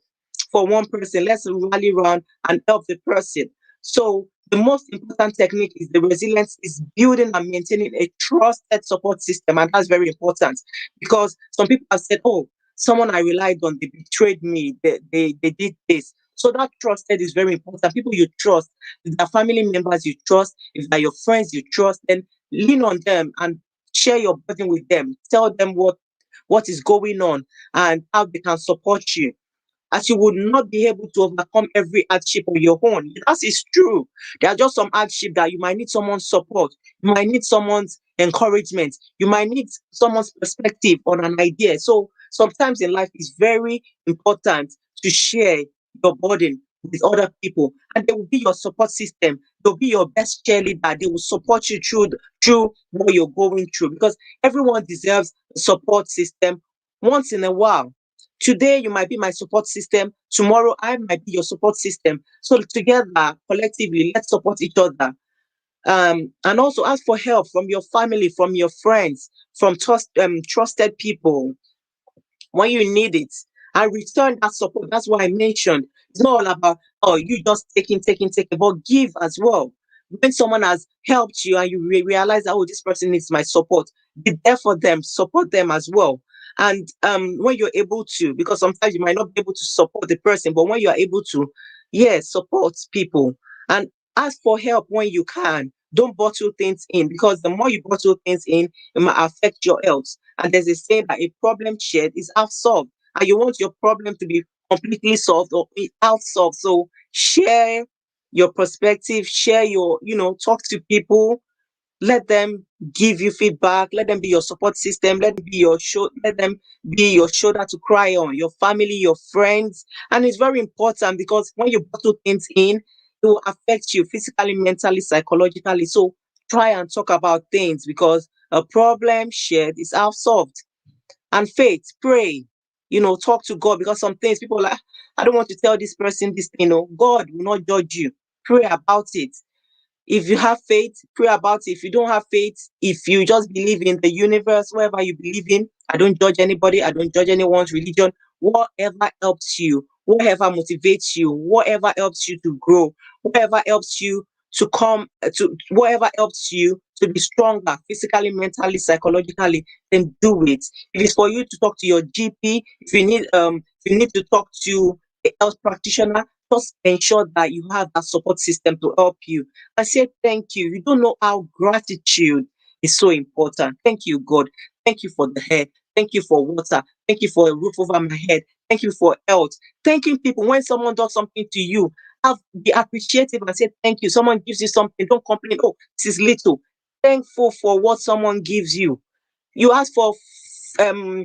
one person. Let's rally around and help the person. So the most important technique is the resilience is building and maintaining a trusted support system, and that's very important because some people have said, "Oh, someone I relied on, they betrayed me. They did this." So that trusted is very important. People you trust, if they're family members you trust, if they're your friends you trust, then lean on them and share your burden with them. Tell them what is going on and how they can support you, as you would not be able to overcome every hardship on your own. That is true. There are just some hardship that you might need someone's support, you might need someone's encouragement, you might need someone's perspective on an idea. So sometimes in life it's very important to share your burden with other people, and they will be your support system. They'll be your best cheerleader. They will support you through what you're going through, because everyone deserves a support system once in a while. Today, you might be my support system. Tomorrow, I might be your support system. So together, collectively, let's support each other. And also ask for help from your family, from your friends, from trusted people when you need it, and return that support. That's what I mentioned. It's not all about, oh, you just taking, but give as well. When someone has helped you and you realize that, oh, this person needs my support, be there for them, support them as well. And when you're able to, because sometimes you might not be able to support the person, but when you are able to, yeah, support people and ask for help when you can. Don't bottle things in, because the more you bottle things in, it might affect your health. And there's a saying that a problem shared is half solved, and you want your problem to be completely solved or be half solved. So share your perspective, share your, talk to people, let them give you feedback, let them be your support system, let them be your shoulder to cry on, your family, your friends. And it's very important because when you bottle things in, it will affect you physically, mentally, psychologically. So try and talk about things, because a problem shared is half solved. And faith, pray, talk to God, because some things people are like, I don't want to tell this person this thing. No, God will not judge you. Pray about it. If you have faith, pray about it. If you don't have faith, if you just believe in the universe, whatever you believe in, I don't judge anybody, I don't judge anyone's religion. Whatever helps you, whatever motivates you, whatever helps you to grow, whatever helps you to come to whatever helps you to be stronger physically, mentally, psychologically, then do it. If it's for you to talk to your GP, if you need to talk to a health practitioner, just ensure that you have that support system to help you. I say thank you. You don't know how gratitude is so important. Thank you, God. Thank you for the hair. Thank you for water. Thank you for a roof over my head. Thank you for health. Thanking people when someone does something to you. Be appreciative and say thank you. Someone gives you something. Don't complain. Oh, this is little. Thankful for what someone gives you. You ask for um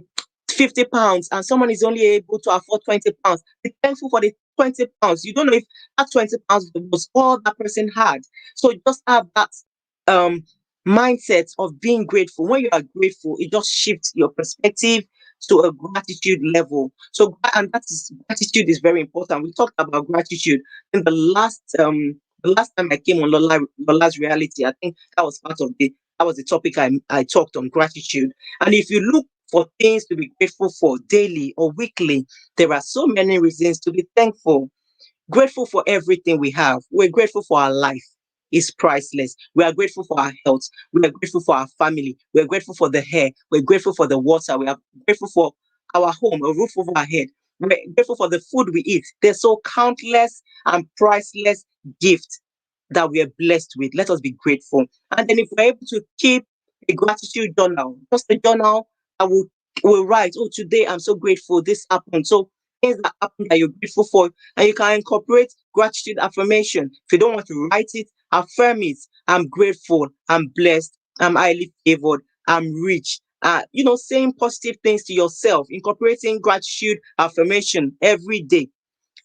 50 pounds and someone is only able to afford 20 pounds. Be thankful for the 20 pounds. You don't know if that 20 pounds was all that person had. So just have that um mindset of being grateful. When you are grateful, it just shifts your perspective to a gratitude level. So and that is gratitude is very important. We talked about gratitude in the last time I came on Lola's reality. I think that was the topic I talked on gratitude. And if you look for things to be grateful for daily or weekly, there are so many reasons to be thankful. Grateful for everything we have. We're grateful for our life. It's priceless. We are grateful for our health. We are grateful for our family. We are grateful for the hair. We're grateful for the water. We are grateful for our home, a roof over our head. We're grateful for the food we eat. There's so countless and priceless gifts that we are blessed with. Let us be grateful. And then if we're able to keep a gratitude journal, just a journal that will write, oh, today I'm so grateful this happened. So things that happen that you're grateful for, and you can incorporate gratitude affirmation. If you don't want to write it, affirm it. I'm grateful, I'm blessed, I'm highly favored, I'm rich. Saying positive things to yourself, incorporating gratitude affirmation every day.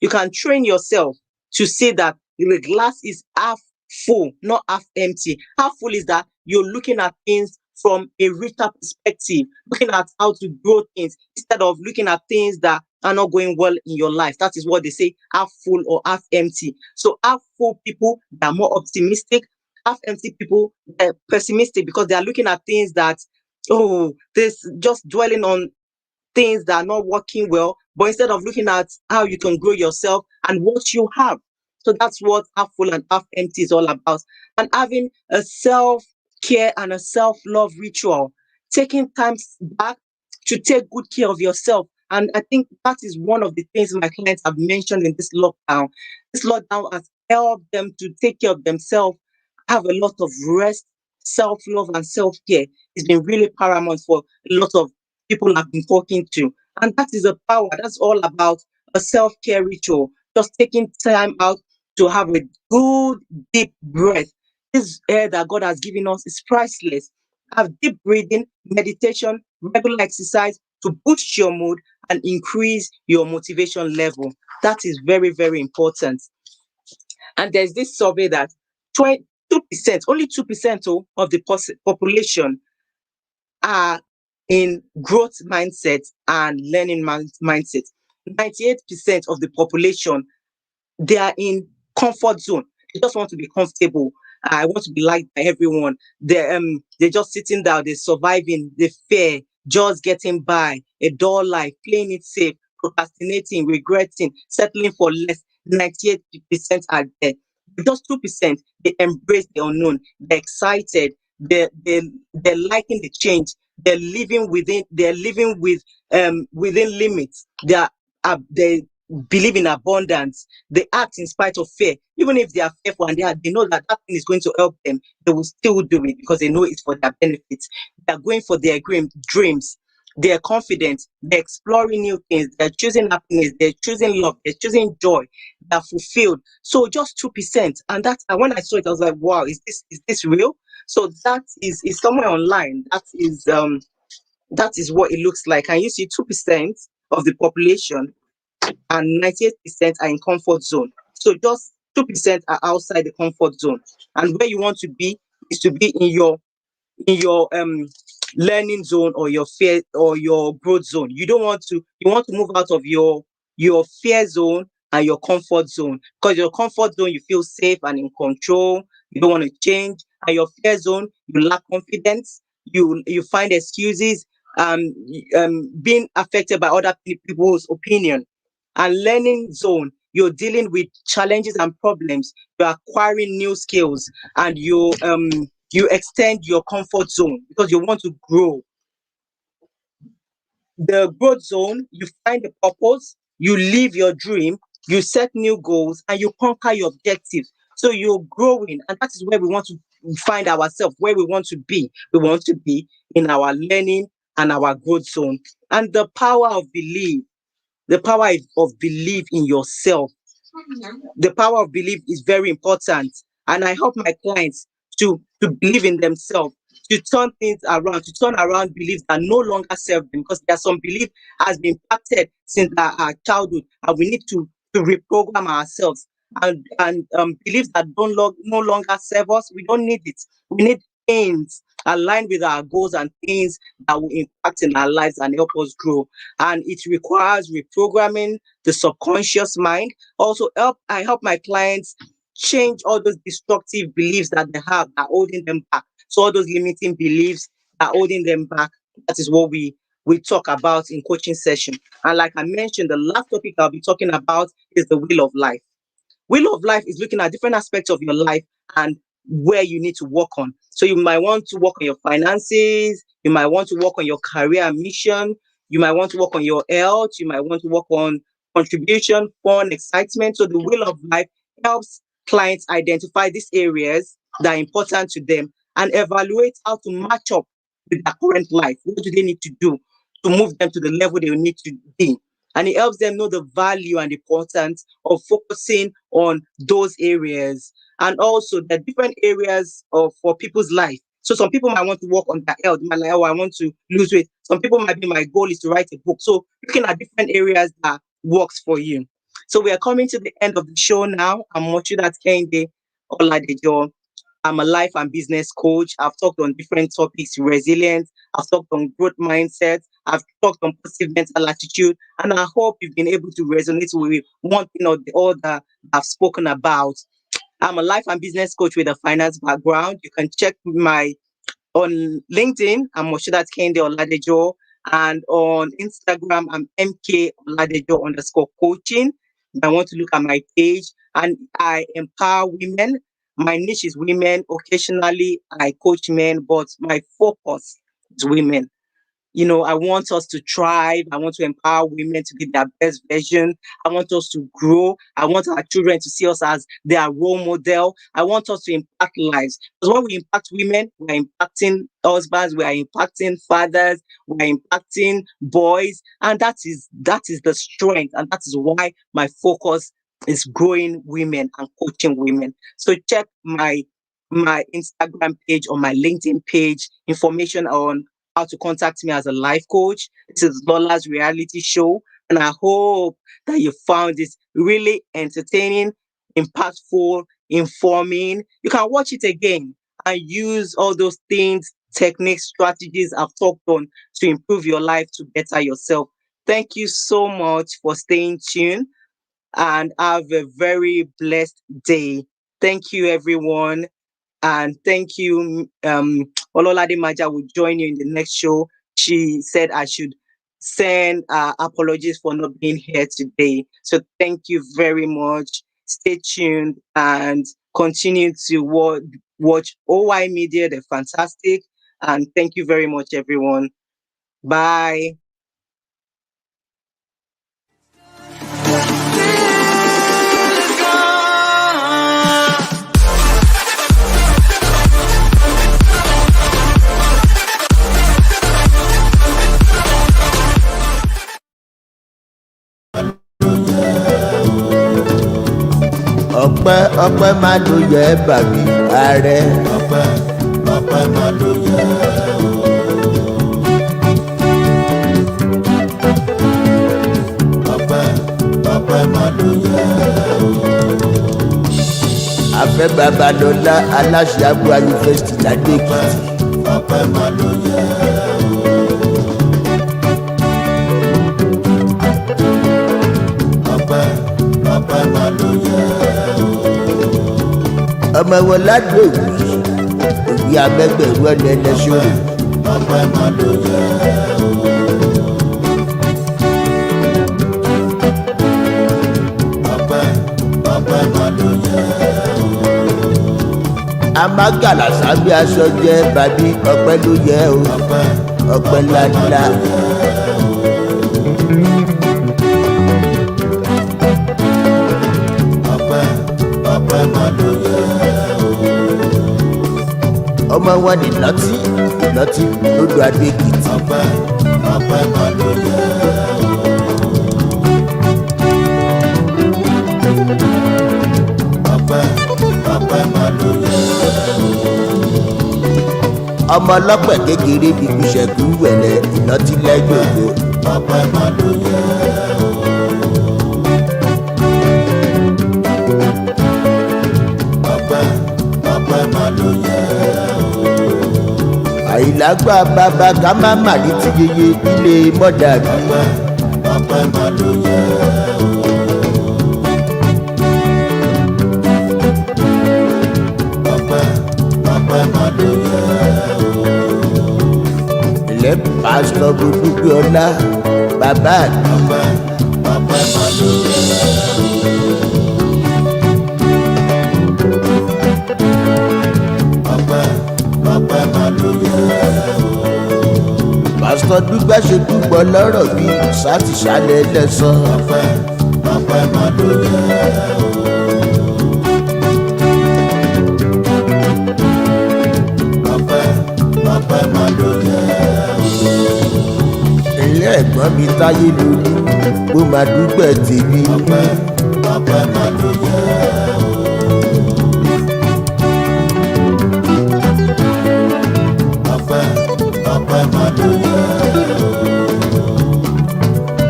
You can train yourself to say that the glass is half full, not half empty. Half full is that you're looking at things from a richer perspective, looking at how to grow things instead of looking at things that are not going well in your life. That is what they say, half full or half empty. So half full people, they are more optimistic. Half empty people, they're pessimistic because they are looking at things that, oh, this just dwelling on things that are not working well, but instead of looking at how you can grow yourself and what you have. So that's what half full and half empty is all about. And having a self care and a self love ritual, taking time back to take good care of yourself. And I think that is one of the things my clients have mentioned in this lockdown. This lockdown has helped them to take care of themselves, have a lot of rest, self love, and self care. It's been really paramount for a lot of people I've been talking to. And that is a power. That's all about a self care ritual. Just taking time out to have a good, deep breath. This air that God has given us is priceless. Have deep breathing, meditation, regular exercise to boost your mood and increase your motivation level. That is very, very important. And there's this survey that 2%, only 2% of the population are in growth mindset and learning mindset. 98% of the population, they are in comfort zone. They just want to be comfortable. I want to be liked by everyone. They're just sitting down, they're surviving, they fear, just getting by, a dull life, playing it safe, procrastinating, regretting, settling for less. 98% are there. Just 2%, they embrace the unknown, they're excited, they're liking the change, they're living within limits. They believe in abundance. They act in spite of fear. Even if they are fearful and they know that that thing is going to help them, they will still do it because they know it's for their benefits. They are going for their dreams. They're confident. They're exploring new things. They're choosing happiness. They're choosing love. They're choosing joy. They're fulfilled. So just 2%. And and when I saw it, I was like, wow, is this real? So that is somewhere online. That is what it looks like. And you see 2% of the population and 98% are in comfort zone. So just 2% are outside the comfort zone. And where you want to be is to be in your learning zone or your fear or your growth zone. You want to move out of your fear zone and your comfort zone. Because your comfort zone you feel safe and in control, you don't want to change. And your fear zone, you lack confidence, you find excuses, being affected by other people's opinion. And learning zone, you're dealing with challenges and problems, you're acquiring new skills, and you extend your comfort zone because you want to grow. The growth zone, you find a purpose, you live your dream, you set new goals, and you conquer your objectives. So you're growing, and that is where we want to find ourselves, where we want to be. We want to be in our learning and our growth zone. And the power of belief, the power of belief in yourself. The power of belief is very important. And I help my clients to believe in themselves, to turn things around, to turn around beliefs that no longer serve them, because there are some belief has been impacted since our childhood, and we need to reprogram ourselves. And beliefs that no longer serve us, we don't need it. We need things aligned with our goals and things that will impact in our lives and help us grow. And it requires reprogramming the subconscious mind. Also, I help my clients change all those destructive beliefs that they have that are holding them back. So all those limiting beliefs that are holding them back. That is what we talk about in coaching session. And like I mentioned, the last topic I'll be talking about is the wheel of life. Wheel of life is looking at different aspects of your life and where you need to work on. So you might want to work on your finances, you might want to work on your career and mission, you might want to work on your health, you might want to work on contribution, fun, excitement. So the wheel of life helps clients identify these areas that are important to them and evaluate how to match up with their current life. What do they need to do to move them to the level they need to be? And it helps them know the value and importance of focusing on those areas. And also the different areas for people's life. So some people might want to work on their health, might like, oh, I want to lose weight. Some people might be, my goal is to write a book. So looking at different areas that works for you. So we are coming to the end of the show now. I'm Apekeade Oladejo. I'm a life and business coach. I've talked on different topics, resilience. I've talked on growth mindset. I've talked on positive mental attitude. And I hope you've been able to resonate with one thing or the other I've spoken about. I'm a life and business coach with a finance background. You can check my on LinkedIn, I'm Apekeade Oladejo. And on Instagram, I'm MK Oladejo_coaching. I want to look at my page, and I empower women. My niche is women. Occasionally, I coach men, but my focus is women. I want us to thrive. I want to empower women to be their best version. I want us to grow. I want our children to see us as their role model. I want us to impact lives. Because when we impact women, we're impacting husbands, we are impacting fathers, we're impacting boys. And that is the strength. And that is why my focus is growing women and coaching women. So check my Instagram page or my LinkedIn page, information on how to contact me as a life coach. This is Lolasreality Show, and I hope that you found this really entertaining, impactful, informing. You can watch it again and use all those things, techniques, strategies I've talked on to improve your life, to better yourself. Thank you so much for staying tuned, and have a very blessed day. Thank you, everyone. And thank you. Ololade Maja will join you in the next show. She said I should send apologies for not being here today. So thank you very much. Stay tuned and continue to watch OY Media. They're fantastic. And thank you very much, everyone. Bye. ọpẹ́ máa ló yẹ bàbí ààrẹ. ọpẹ́ máa ló yẹ o. ọpẹ́ máa ló yẹ o. Afẹ́ Babalọ́lá aláṣẹ Agbo Yunifásítì l'Adó-Èkìtì. ọpẹ́ máa ló yẹ o. ọpẹ́ máa ló yẹ o. ọmọ wọn ládùú òwì abẹ́gbẹ̀rú ọ̀nà ẹlẹ́sọ̀rọ̀. ọpẹ́ máa ló yẹ o. ọpẹ́ máa ló yẹ o. amágàlà sábẹ́ aṣọ jẹ́ bàbí ọpẹ́ ló yẹ o. ọpẹ́ ńláńlá. ọpẹ́ máa ló yẹ o. ọmọ wọn ní Ìlọtí lódò Adó-Èkìtì. ọmọ ọlọ́pẹ̀ kékeré bí kùsẹ̀kù wẹ̀lẹ̀ ìlọtílẹ́gbẹ̀ ògo. ọpẹ́ máa ló yẹ o. ọpẹ́ máa ló yẹ o. àìlágbà bàbá ká má mà ní ti yeye ilé mọ́dà bí. ọpẹ́ máa ló yẹ o. ọpẹ́ máa ló yẹ o. ilé pásítọ̀ gbogbo ọlá bàbá àti. ọpẹ́ máa ló yẹ o. ọpẹ́ máa ló yẹ o. pásítọ̀ dúgbà ṣe dúpọ̀ lọ́rọ̀ bí sátìsálẹ̀ lẹ́sàn. ọpẹ́ máa ló yẹ o. ọpẹ́ máa ló yẹ o. ilé ẹ̀gbọ́n mi táyé lórí kó máa dúpẹ́ tèmi. ọpẹ́ máa ló yẹ o. ọpẹ́ máa ló yẹ o.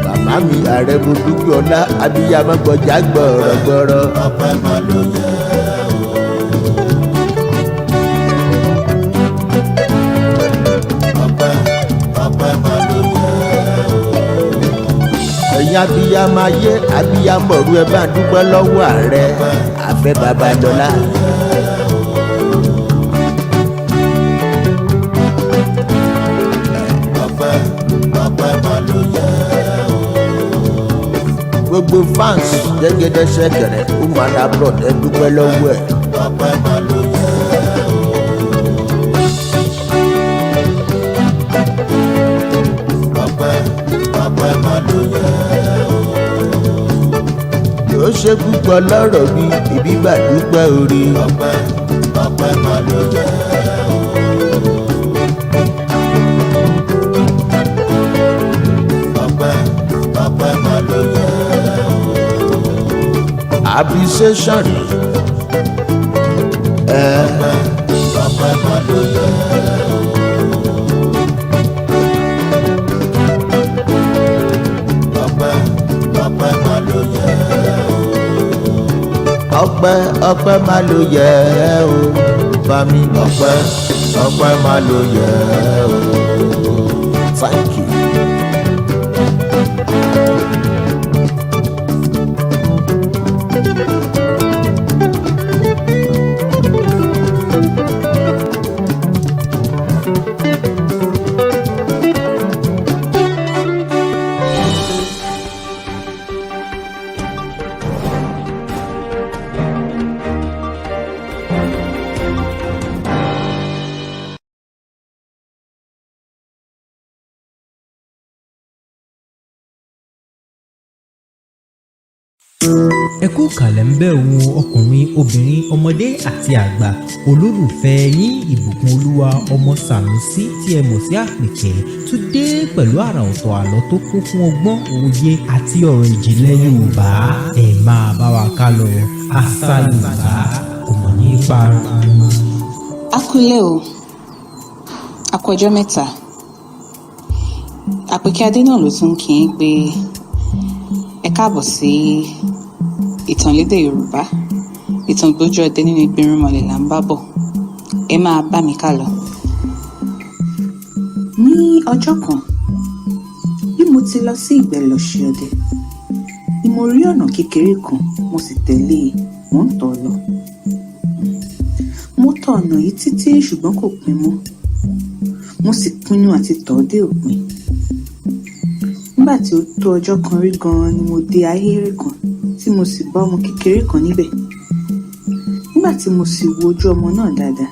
màmá mi ààrẹ mo dúpẹ́ ọlá abiyamọ gbọjà gbọ̀rọ̀gbọ̀rọ̀. ọpẹ́ máa ló yẹ o. ọpẹ́ máa ló yẹ o. ẹ̀yin abiyamọ ayé abiyamọ ọ̀rú ẹ bá dúpẹ́ lọ́wọ́ ààrẹ àfẹ́ Babalọ́lá. ọpẹ́ máa ló yẹ o. gbogbo fans Jẹ́gẹ́dẹ́ Ṣẹ̀kẹ̀rẹ̀ ó máa dá blood ẹ dúpẹ́ lọ́wọ́ ẹ̀. ọpẹ́ máa ló yẹ o. ọpẹ́ máa ló yẹ o. ó ṣe púpọ̀ lọ́rọ̀ bí ibi bá dúpẹ́ orí. ọpẹ́ máa ló yẹ o. ọpẹ́ máa ló yẹ o. appreciation ọpẹ́ máa ló yẹ o. ọpẹ́ máa ló yẹ o. ọpẹ́ máa ló yẹ o fami. ọpẹ́ máa ló yẹ o. thank you. ẹ kú kàlẹ̀ ń bẹ̀ wo ọkùnrin obìnrin ọmọdé àti àgbà olólùfẹ́ yín ìbùkún olúwa ọmọ Sànúsí tí ẹ mọ̀ sí Àpèkẹ́ tún dé pẹ̀lú àrà ọ̀tọ̀ àlọ́ tó kún fún ọgbọ́n òye àti ọ̀rọ̀ ìjìnlẹ̀ Yorùbá ẹ máa bá wa ká lọ àṣà Yorùbá kò mọ̀ ní parun. Akúlé o, akọjọ́ mẹ́ta. Apekeade náà ló tún kí n pé ẹ káàbọ̀ sí Ìtàn l'edee Yorùbá. Ìtàn gbójú ọdẹ nínú ìgbérùnmọlẹ̀ là ń bá bọ̀. Ẹ máa bá mi ká lọ. Ní ọjọ́ kan, bí mo ti lọ sí ìgbẹ́lọ̀ṣì ọdẹ, ni mo rí ọ̀nà kékeré kan, mo sì tẹ̀lé e, mò ń tọ̀ lọ. Mo tọ ọ̀nà yìí títí ṣùgbọ́n kò pin mọ́. Mo sì pinnu àti tọ̀ dé òpin. Nígbà tí ó tó ọjọ́ kan rí gan-an ni mo dé ahéré kan tí mo sì bá ọmọ kékeré kan níbẹ̀. Nígbà tí mo sì wo ojú ọmọ náà dáadáa,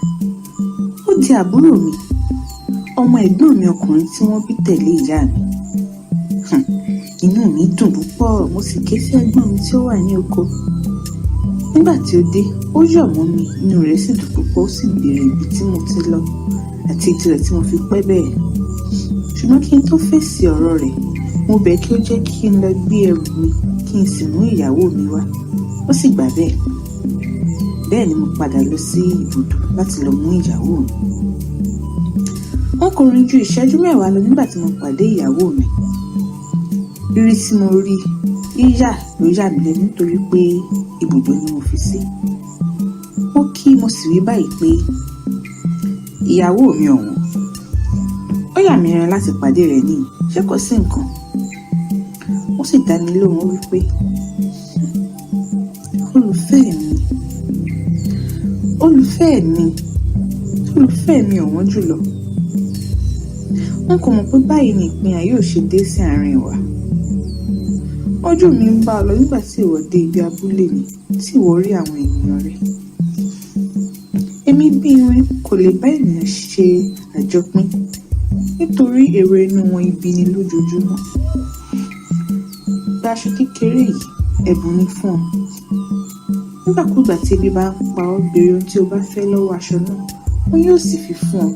ó di àbúrò mi, ọmọ ẹ̀gbọ́n mi ọkùnrin tí wọ́n bí tẹ̀lé ìyá mi. Inú mi dùn púpọ̀, mo sì ké sí ẹ̀gbọ́n mi tí ó wà ní oko. Nígbà tí ó dé, ó yọ̀ mọ́ mi, inú rẹ̀ sì dùn púpọ̀, ó sì béèrè ibi tí mo ti lọ àti ìdí rẹ̀ tí mo fi pẹ́ bẹ́ẹ̀. Ṣùgbọ́n kí n tó fèsì ọ̀rọ̀ rẹ̀, mo bẹ̀ kí ó jẹ́ kí n lọ gbé ẹrù mi kí n sì mú ìyàwó mi wá. Ó sì gbà bẹ́ẹ̀. Bẹ́ẹ̀ ni mo padà lọ sí ibùdó láti lọ mú ìyàwó mi. wọn kò rìn ju ìṣẹ́jú 10 lọ nígbà tí mo pàdé ìyàwó mi. Rírí tí mo rí yíyà ló yà mí lẹ́nu nítorí pé ibùdó ni mo fi sí. Mo kí mo sì wí báyìí pé ìyàwó mi ọ̀wọ́n, ó yà mí lẹ́nu láti pàdé rẹ̀ ní ṣé kò sí nǹkan. Ó sì dá mi lóhùn wípé olùfẹ́ mi ọ̀wọ́n jùlọ. Wọn kò mọ̀ pé báyìí ni ìpínyà yóò ṣe dé sí àárín wa. Ojú mi ń bá ọ lọ nígbà tí ìwọ dé ibi abúlé mi tí ìwọ rí àwọn ènìyàn rẹ̀. Èmi bí irin kò lè bá ènìyàn ṣe àjọpín nítorí èrò inú wọn ibi ni lójoojúmọ́. Gba aṣọ kékeré yìí, ẹ̀bùn ni fún ọ. Nígbàkúgbà tí ebi bá ń pa ọ́, béèrè ohun tí o bá fẹ́ lọ́wọ́ aṣọ náà, wọn yóò sì fi fún ọ.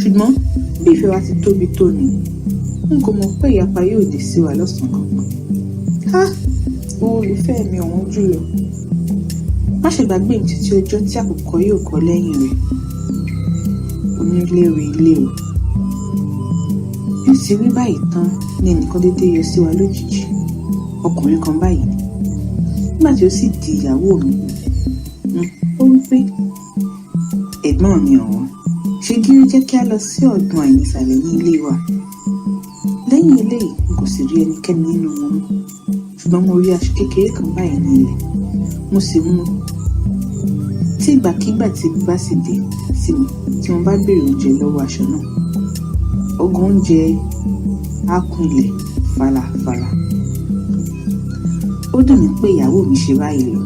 Ṣùgbọ́n bí ìfẹ́ wa ti tóbi tó ni, n kò mọ̀ pé ìyapa yóò dé sí wa lọ́sàn-án kankan. Olùfẹ́ mi ọ̀wọ́n jùlọ, má ṣe gbàgbé mi títí ọjọ́ tí àkùkọ yóò kọ lẹ́yìn rẹ̀. Onílé rè ilé o. Bí ó ti rí báyìí tán ni ẹnìkan dédé yọ sí wa lójijì. Ọkùnrin kan báyìí. Nígbà tí ó sì di ìyàwó mi, ó wí pé ẹ̀gbọ́n mi ọ̀wọ́n, ṣe gírí jẹ́ kí a lọ sí ọ̀gbun àìnísàlẹ̀ ní ilé wa. Lẹ́yìn eléyìí n kò sì rí ẹnikẹ́ni nínú wọn mọ́, ṣùgbọ́n mo rí aṣọ kékeré kan báyìí ní ilẹ̀, mo sì mú un. Tí ìgbàkígbà tí ebi bá sì dé sí mi tí mo bá béèrè oúnjẹ lọ́wọ́ aṣọ náà, ọgàn oúnjẹ á kún ilẹ̀ falafala. Ó dùn mí pé ìyàwó mi ṣe báyìí lọ.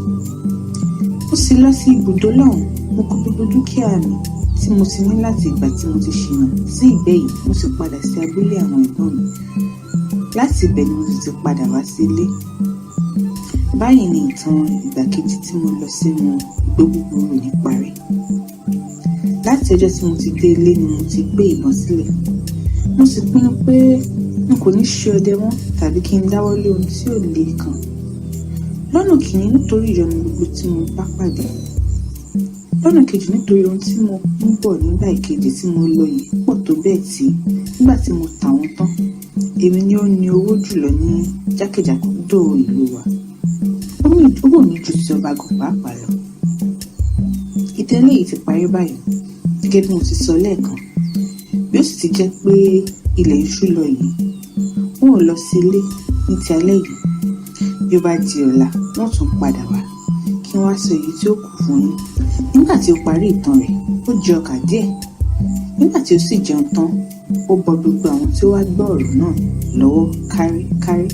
Ó sì lọ sí ibùdó lọ́hùn, mo kó gbogbo dúkìá mi tí mo ti ní láti ìgbà tí mo ti ṣìnà sí ìgbẹ́ yìí, mo sì padà sí abúlé àwọn ẹ̀gbọ́n mi. Láti ibẹ̀ ni mo sì ti padà wá sí ilé. Báyìí ni ìtàn ìgbà kejì tí mo lọ sínú igbó búburú ní parí. Láti ọjọ́ tí mo ti dé ilé ni mo ti gbé ìbọn sílẹ̀. Mo sì pinnu pé n kò ní ṣe ọdẹ mọ́ tàbí kí n dáwọ́ lé ohun tí ò le kàn. Lọ́nà kìíní nítorí ìyọnu gbogbo tí mo bá pàdé. Lọ́nà kejì nítorí ohun tí mo ń bọ̀ nígbà ìkejì tí mo lọ yìí pọ̀ tó bẹ́ẹ̀ tí nígbà tí mo tà wọ́n tán, èmi ni ó ní owó jùlọ ní jákèjádò ìlú wa. Owó mi ju ti ọba gan pàápàá lọ. Ìtàn yìí ti parí báyìí, gẹ́gẹ́ bí mo ti sọ lẹ́ẹ̀kan. Bí ó sì ti jẹ́ pé ilẹ̀ iṣu lọ yìí, wọn ò lọ sí ilé ní ti alẹ́ yìí. Bí ó bá di ọ̀la, wọ́n tún padà wá kí wọ́n á sọ èyí tí ó kù fún yín. Nígbà tí ó parí ìtàn rẹ̀, ó jẹ ọkà díẹ̀. Nígbà tí ó sì jẹun tán, ó bọ gbogbo àwọn tí ó wá gbọ́ ọ̀rọ̀ náà lọ́wọ́ káríkárí.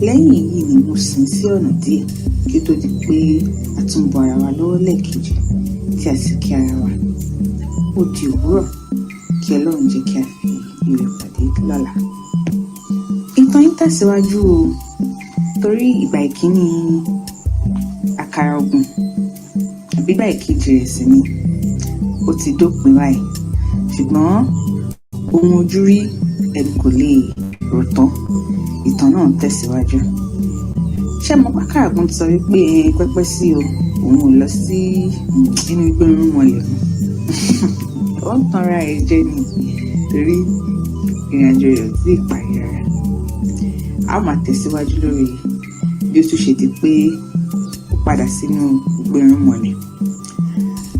Lẹ́yìn èyí ni mo sìn sí ọ̀nà díẹ̀ kí ó tó di pé a tún bọ ara wa lọ́wọ́ lẹ́ẹ̀kejì tí a sì kí ara wa. Ó di òwúrọ̀, kí Ọlọ́run jẹ́ kí a fi ire pàdé lọ́la. Ìtàn yìí tẹ̀síwájú o, torí ìgbà ìkíní àkàrà ògùn àbí ìgbà ìkejì rẹ̀ sì ni ó ti dópin báyìí. Ṣùgbọ́n ohun ojú rí ẹni kò lè rò tán. Ìtàn náà tẹ̀síwájú. Ṣé mo pàkàrà ògùn ti sọ wípé pẹ́pẹ́ sí o, òun ò lọ sí inú igbó irúnmọlẹ̀ mọ́. Ó ń tanra ẹ̀ jẹ ni, torí ìrìnàjò rẹ̀ ò tí ì parí rárá. A máa tẹ̀síwájú lórí bí ó tún ṣe di pé ó padà sínú igbó irúnmọlẹ̀.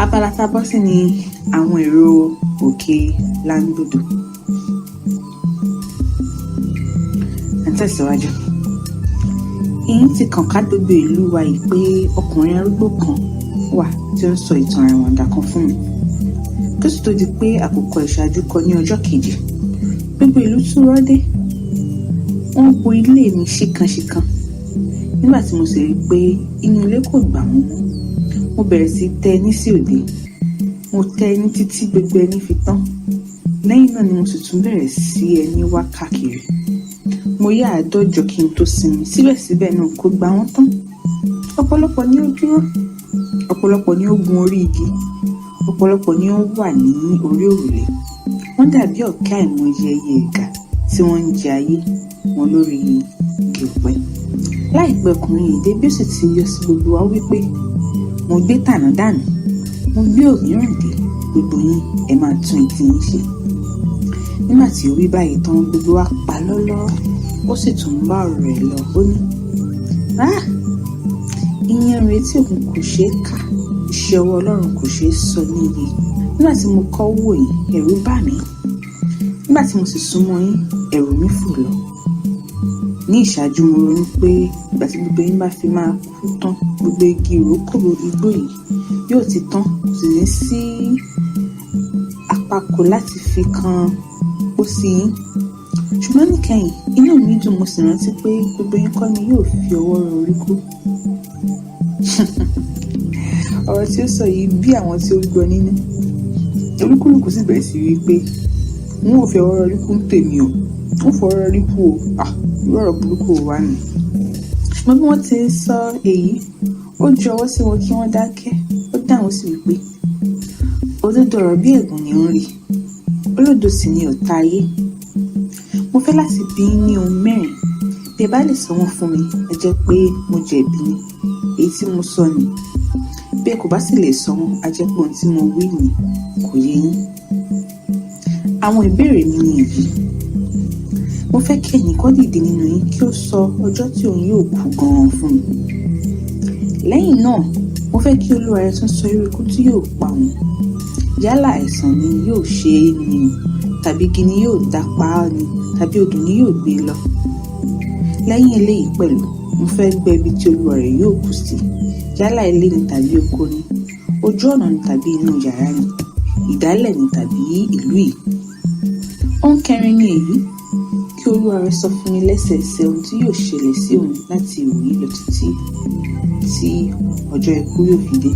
Abala tá a bọ́ sí ni àwọn èrò òkè Láńgbòdo. Tẹ̀síwájú. Èyí ti kàn ká gbogbo ìlú wa yìí pé ọkùnrin arúgbó kan wà tí ó ń sọ ìtàn àràwàǹdà kan fún mi. Tó sì tó di pé àkùkọ ìṣáájú kọ ní ọjọ́ kejì, gbogbo ìlú tún rọ́dé. Wọ́n bo ilé mi ṣíkanṣíkan. Nígbà tí mo sì rí i pé inú ilé kò gbà wọ́n mọ́, mo bẹ̀rẹ̀ sí tẹ ẹní sí òde. Mo tẹ ẹní títí gbogbo ẹní fi tán. Lẹ́yìn náà ni mo sì tún bẹ̀rẹ̀ sí ẹní wá káàkiri. Mo yá àádọ́jọ kí n tó sinmi, síbẹ̀síbẹ̀ náà kò gbà wọ́n tán. Ọ̀pọ̀lọpọ̀ ni ó dúró, ọ̀pọ̀lọpọ̀ ni ó gun orí igi, ọ̀pọ̀lọpọ̀ ni ó wà ní orí òrùlé. Wọ́n dàbí ọ̀kẹ́ àìmọye ẹyẹ ẹ̀gà tí wọ́n ń jẹ ayé wọn lórí igi ọ̀pẹ. Láìpẹ́ ọkùnrin yìí dé, bí ó sì ti yọ sí gbogbo wa wípé mo gbé tàná dànù, mo gbé òmíràn dé, gbogbo yín ẹ máa tún etí yín ṣe. Nígbà tí ó wí báyìí tán gbogbo wa pa lọ́lọ́, ó sì tún bá ọ̀rọ̀ rẹ̀ lọ. Ó ní ìyẹn retí òkun kò ṣeé kà, iṣẹ́ ọwọ́ Ọlọ́run kò ṣeé sọ ní iye. Nígbà tí mo kọ́ wò yín ẹ̀rù bà mí, nígbà tí mo sì súnmọ́ yín ẹ̀rù mi fò lọ. Ní ìṣáájú mo ronú pé ìgbà tí gbogbo yín bá fi máa kú tán, gbogbo igi ìrókòrò igbó yìí yóò ti tán, sì ní sí àpakò láti fi kan pósí yín. Ṣùgbọ́n níkẹyìn inú mi dùn, mo sì rántí pé gbogbo yín kọ́ ni yóò fi ọwọ́ rọ orí kú. Ọ̀rọ̀ tí ó sọ yìí bí àwọn tí ó gbọ́ nínú. Olúkúlùkù sì bẹ̀rẹ̀ sí wí pé n ò fi ọwọ́ rọ orí kú ń tèmi o, n ò fọwọ́ rọ orí kú o, irú ọ̀rọ̀ burúkú wà nù. Ṣùgbọ́n bí wọ́n ti ń sọ èyí, ó ju ọwọ́ sí wọn kí wọ́n dákẹ́. Ó dáhùn sí wípé òdodo ọ̀rọ̀ bí ẹ̀gùn ni ó ń rí, olódo sì ni ọ̀tá ayé. Mo fẹ́ láti bi yín ní ohun mẹ́rin. Bí ẹ bá lè sọ wọ́n fún mi, ẹ jẹ́ pé mo jẹ̀bi ni, èyí tí mo sọ ni. Bí ẹ kò bá sì lè sọ wọ́n, a jẹ́ pé ohun tí mo wí ni kò yé yín. Àwọn ìbéèrè mi ni èyí. Mo fẹ́ kí ẹnìkan dìde nínú yín kí ó sọ ọjọ́ tí òun yóò kú gan-an fún mi. Lẹ́yìn náà, mo fẹ́ kí olúwa rẹ̀ tún sọ irú ikú tí yóò pa òun. Yálà àìsàn ni yóò ṣe é ni, tàbí igi ni yóò dá pa á ni, tàbí odò ni yóò gbé lọ. Lẹ́yìn eléyìí pẹ̀lú, mo fẹ́ gbọ́ ibi tí olúwa rẹ̀ yóò kú sí. Yálà ilé ni tàbí oko ni, ojú ọ̀nà ni tàbí inú yàrá ni, ìdálẹ̀ ni tàbí ìlú yìí. Ohun kẹrin ni èyí: kí olúwa rẹ̀ sọ fún mi lẹ́sẹẹsẹ ohun tí yóò ṣẹlẹ̀ sí òun láti ìwòyí lọ títí tí ọjọ́ ikú yóò fi dé.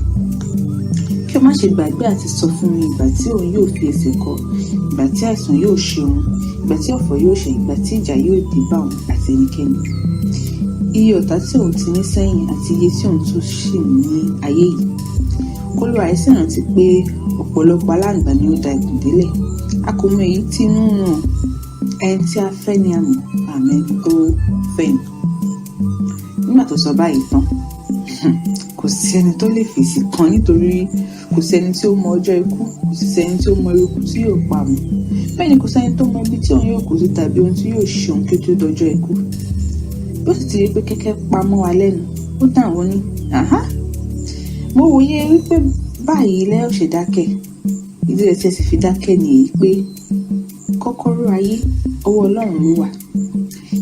Kí o má ṣe gbàgbé àti sọ fún mi ìgbà tí òun yóò fi ẹsẹ̀ kọ, ìgbà tí àìsàn yóò ṣe òun, ìgbà tí ọ̀fọ̀ yóò ṣe, ìgbà tí ìjà yóò dé bá òun àti ẹnikẹ́ni. Iye ọ̀tá tí òun ti ní sẹ́yìn àti iye tí òun tún ṣì ní ayé yìí. Olúwa rẹ̀ sì rántí pé ọ̀pọ̀lọpọ̀ aláǹgbá ni ó da ikùn délẹ̀. A kò mọ èyí tí inú ń rùn. Ẹni tí a fẹ́ ni a mọ̀, àmọ́ ẹni tó fẹ́ ni. Nígbà tó sọ báyìí tán, kò sí ẹni tó lè fèsì kan, nítorí kò sí ẹni tí ó mọ ọjọ́ ikú, kò sì sẹ́ni tí ó mọ irú ikú tí yóò pa òun. Bẹ́ẹ̀ ni kò sẹ́ni tó mọ ibi tí òun yóò kú sí tàbí ohun tí yóò ṣe òun kí ó tó dọjọ́ ikú. Bí ó sì ti rí pé kẹ́kẹ́ pa mọ́ wa lẹ́nu, ó dáhùn ní mo wòye wípé báyìí lẹ́ ò ṣe dákẹ́. Ìdí rẹ̀ tí ẹ sì fi dákẹ́ ni èyí pé kọ́kọ́rọ́ ayé ọwọ́ Ọlọ́run ló wà.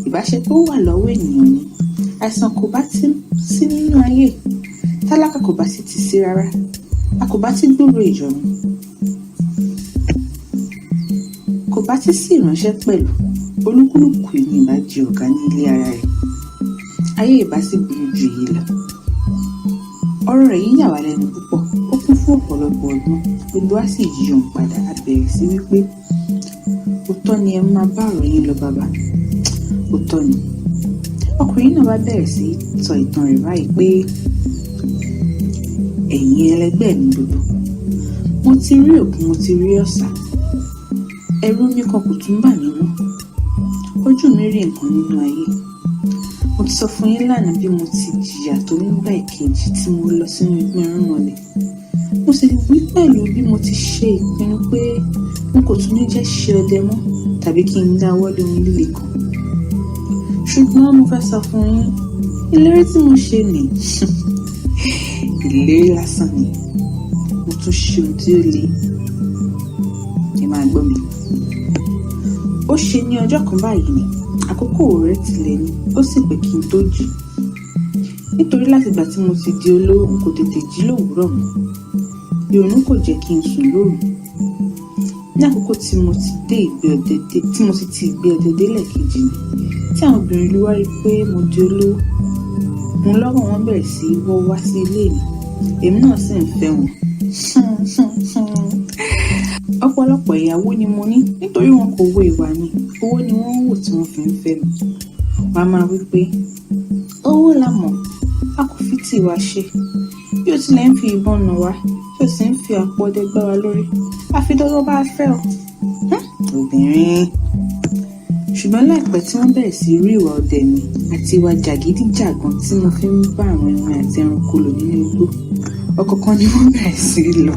Ìbáṣepọ̀ wà lọ́wọ́ ènìyàn ni. Àìsàn kò bá ti sí nínú ayé, tálákà kò bá sì ti sí rárá, a kò bá ti gbúròó ìyọnu, kò bá ti sí ìránṣẹ́ pẹ̀lú. Olúkúlùkù ni ìbá di ọ̀gá ní ilé ara rẹ̀. Ayé ìbá sì burú ju èyí lọ. Ọ̀rọ̀ rẹ̀ yìí yà wá lẹ́nu púpọ̀. Ó kún fún ọ̀pọ̀lọpọ̀ ọdún. Gbogbo wa sì yí òun padà. A bẹ̀rẹ̀ sí wípé òótọ́ ni ẹ máa bá ọ̀rọ̀ yín lọ bàbá. Òótọ́ ni. Ọkùnrin náà bá bẹ̀rẹ̀ sí sọ ìtàn rẹ̀ báyìí pé ẹ̀yin ẹlẹgbẹ́ mi gbogbo, mo ti rí òkun, mo ti rí ọ̀sà. Ẹ̀rù mi kan kò tún bà mí mọ́. Ojú mi rí nǹkan nínú ayé. Mo ti sọ fún yín lánàá bí mo ti jìyà tó nígbà ìkejì tí mo lọ sínú ìpín irúnmọlẹ̀. Mo sì wí pẹ̀lú bí mo ti ṣe ìpinnu pé n kò tún ní jẹ́ ṣe ọdẹ mọ́ tàbí kí n dáwọ́ lé ohun líle kan. Ṣùgbọ́n mo fẹ́ sọ fún yín, ìlérí tí mo ṣe nì ìlérí lásán ni. Mo tún ṣe ohun tí ó le. Ẹ máa gbọ́ mi. Ó ṣe ní ọjọ́ kan báyìí ni àkókò rẹ̀ tilẹ̀ ni, ó sì pé kí n tó jí. Nítorí láti ìgbà tí mo ti di olówó, n kò tètè jí lówùúrọ̀ mọ́. Ìrònú kò jẹ́ kí n sùn lóru. Ní àkókò tí mo ti ti ìgbé ọdẹ délẹ̀ kejì ni, tí àwọn obìnrin ìlú wá rí pé mo di olówó, mo lọ́wọ́ wọn bẹ̀rẹ̀ sí wọ́ wá sí ilé mi. Èmi náà sì ń fẹ́ wọn. Ọ̀pọ̀lọpọ̀ ìyàwó ni mo ní, nítorí wọn kò wo ìwà mi, owó ni wọ́n ń wò tí wọ́n fi ń fẹ́ mi. Wọ́n á máa wí pé owó la mọ̀, a kò fi tiwa ṣe. Bí o tilẹ̀ ń fi ìbọn nà wá, tí o sì ń fi àpò ọdẹ gbá wa lórí, àfi dọ́dọ́ bá fẹ́ ọ. Obìnrin. Ṣùgbọ́n láìpẹ́ tí wọ́n bẹ̀rẹ̀ sí rí ìwà ọdẹ mi àti ìwà jàgídíjàgan tí mo fi ń bá àwọn ẹran àti ẹranko lò nínú igbó, ọ̀kọ̀ọ̀kan ni wọ́n bẹ̀rẹ̀ sí lọ,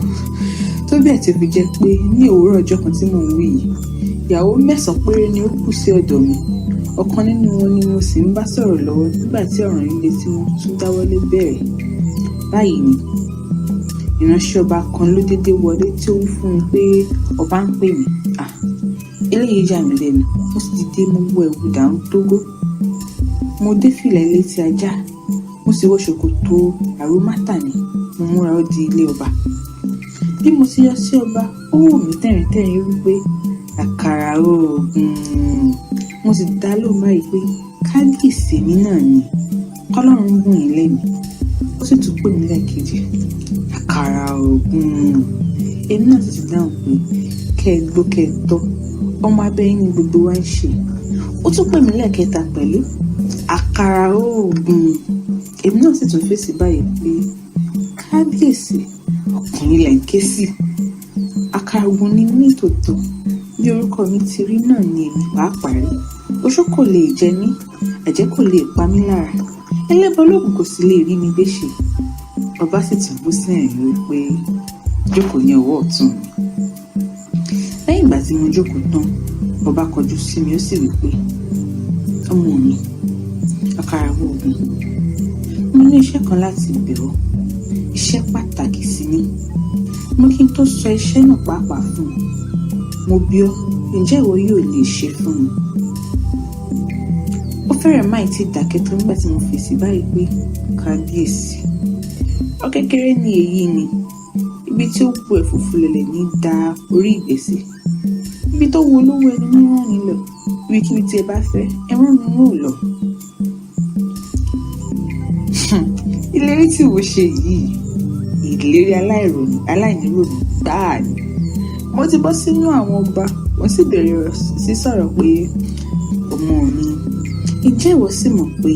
tó tó bẹ́ẹ̀ tí ó fi jẹ́ pé ní òwúrọ̀ ọjọ́ kan tí mò ń wí yìí, ìyàwó 9 péré ni ó kù sí ọ̀dọ̀ mi. Ọ̀kan nínú wọn ni mo sì ń bá sọ̀rọ̀ lọ́wọ́ nígbà tí ọ̀ràn líle tí wọ́n tún dáwọ́lé bẹ̀rẹ̀. Báyìí ni ìránṣẹ́ ọba kan ló dédé wọlé tí ó wí fún mi pé ọba ń pè mí. Eléyìí yà mí lẹ́nu, mo sì dìde, mo wọ ẹ̀wù dàrún tógó, mo dé fìlà elétí ajá, mo sì wọ ṣòkòtò àrómátà ni, mo múra ó di ilé ọba. Bí mo ti yọ sí ọba, ó wò mí tẹ̀ríntẹ̀rín wípé àkàrà oògùn. Mo sì dá lóhùn báyìí pé kábíyèsí mi náà ni, kọ́lọ́run bùn yín lẹ́mìí. Ó sì tún pè mí lẹ́ẹ̀kejì, àkàrà oògùn. Èmi náà sì ti dáhùn pé kẹ́ẹ̀gbó kẹ́ẹ̀tọ́, ọmọ abẹ́yìn ni gbogbo wa ń ṣe. Ó tún pè mí lẹ́ẹ̀kẹta pẹ̀lú àkàrà oògùn. Èmi náà sì tún fèsì báyìí pé kábíyèsí, ọkùnrin lẹ̀ ń ké sí. Àkàrà oògùn ni mí tòótọ́, bí orúkọ mi ti rí náà ni èmi pàápàá rí. Oṣó kò lè jẹ mí, àjẹ́ kò lè pa mí lára, ẹlẹ́bọlóògùn kò sì lè rí mi gbéṣe. Ọba sì tún bú sí ẹ̀rín wípé jókòó ní ọwọ́ ọ̀tún mi. Lẹ́yìn ìgbà tí mo jókòó tán, ọba kọjú sí mi ó sì wípé ọmọ mi, àkàrà oògùn, mo ní iṣẹ́ kan láti bẹ̀ ọ́, iṣẹ́ pàtàkì sí ni. Mo kí n tó sọ iṣẹ́ náà pàápàá fún un, mo bi ọ́, ǹjẹ́ ìwọ yóò lè ṣe fún mi? Ó fẹ́rẹ̀ máì tí dákẹ́ tó nígbà tí mo fèsì báyìí pé kábíyèsí, ọ kékeré ni èyí ni, ibi tí ó kù ẹ̀fùfù lẹ̀lẹ̀ ní da orí ìgbésẹ̀, ibi tó wo olówó ẹni ní rán ni lọ, ibikíbi tí ẹ bá fẹ́ ẹ rán mi mú lọ. Ìlérí tí mo ṣe yìí, ìlérí aláìnírònú gbáà ni. Mo ti bọ́ sínú àwọn ọba, wọ́n sì bẹ̀rẹ̀ sí sọ̀rọ̀ pé ọmọ mi, ǹjẹ́ ìwọ sì mọ̀ pé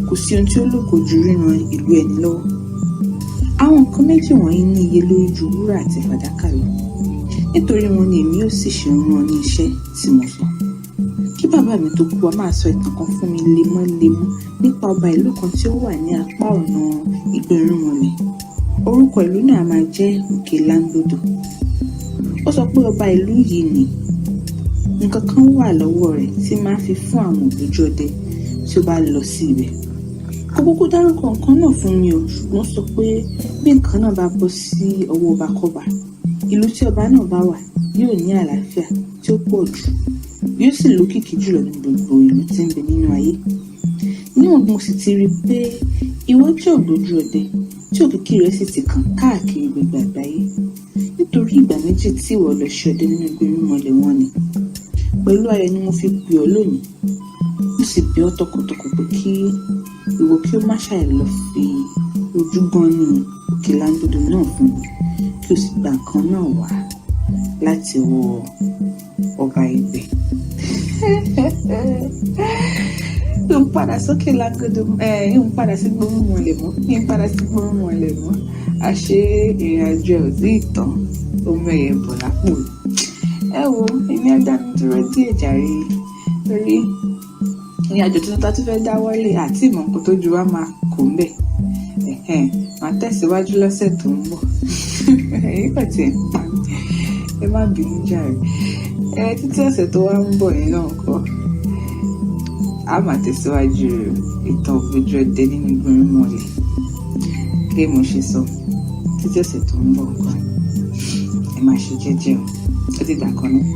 kò sí ohun tí ó lòkò ju ríran ìlú ẹni lọ́wọ́? Àwọn nǹkan méjì wọ̀nyí ní iye lórí ju wúrà àti fàdákà lọ. Nítorí wọn ni èmi yóò sì ṣe rán ní iṣẹ́ tí mo sọ. Kí bàbá mi tó kú, a máa sọ ìtàn kan fún mi lemọ́lemọ́ nípa ọba ìlú kan tí ó wà ní apá ọ̀nà Ìgbẹ̀rúnmọlẹ̀. Orúkọ ìlú náà máa jẹ́ Òkè Láńgbódò. Ó sọ pé ọba ìlú yìí ni nǹkan kan wà lọ́wọ́ rẹ̀ tí máa fi fún àwọn ògbójú ọdẹ tí ó bá lọ sí ibẹ̀. Kò kúkú dárúkọ nǹkan náà fún mi o, ṣùgbọ́n sọ pé bí nǹkan náà bá bọ́ sí ọwọ́ ọba kọ́ba, ìlú tí ọba náà bá wà yóò ní àlàáfíà tí ó pọ̀ jù, yóò sì lókìkí jùlọ ní gbogbo ìlú tí ń bẹ nínú ayé. Níwọ̀n mo sì ti rí i pé ìwọ jẹ́ ògbójú ọdẹ tí òkìkí rẹ̀ sì ti kàn káàkiri gbogbo àgbáyé. Nítorí ìgbà méjì tí ìwọ lọ ṣe ọdẹ nínú Ìgbẹ̀rúnmọlẹ̀ wọn ni. Pẹ̀lú ayọ̀ ni mo fi pè ọ́ lónìí. Mo sì bẹ̀ ọ́ tọkàntọkàn pé kí ìwọ kí ó má ṣàì lọ fi ojú gan ní Òkè Láńgbódò náà fún mi, kí o sì gba nǹkan náà wá láti wọ ọba ibẹ̀. Ń padà sókè Láńgbódò, ń padà sí Ìgbẹ̀rúnmọlẹ̀ mọ́, ń padà sí Ìgbẹ̀rúnmọlẹ̀ mọ́. Àṣé ìrìnàjò ẹ̀ ò sí ìtàn, omi ẹ̀yẹ bọ̀ lápò. Ẹ wo, èmi á dá mi dúró díẹ̀ jàre, torí ìrìnàjò tuntun tá tún fẹ́ dáwọ́lé àti ìmọ̀ nǹkan tó ju wá máa kó ń bẹ̀. Màá tẹ̀síwájú lọ́sẹ̀ tó ń bọ̀. Ẹ̀yin kò tiẹ̀ ń pa mí, ẹ má bínú jàre. Títí ọ̀sẹ̀ tó wá ń bọ̀ yẹn náà kọ́, a máa tẹ̀síwájú ìtàn ògbójú ọdẹ nínú Ìgbẹ̀rúnmọlẹ̀. Bí mo ṣe sọ, títí ọ̀sẹ̀ tó ń bọ̀ kọ́, ẹ máa ṣe jẹ́jẹ́ o, ó ti dà kan náà.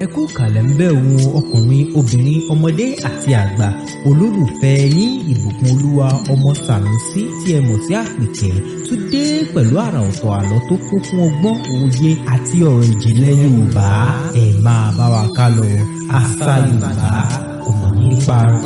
Ẹ kú kàlẹ̀ ń bẹ̀ wo ọkùnrin, obìnrin, ọmọdé àti àgbà, olólùfẹ́ yín ìbùkún olúwa ọmọ Sànúsí tí ẹ mọ̀ sí Àpèkẹ́ tún dé pẹ̀lú àrà ọ̀tọ̀ àlọ́ tó kún fún ọgbọ́n, òye àti ọ̀rọ̀ ìjìnlẹ̀ Yorùbá. Ẹ máa bá wa ká lọ. Àṣà Yorùbá kò mọ̀ nípa ara.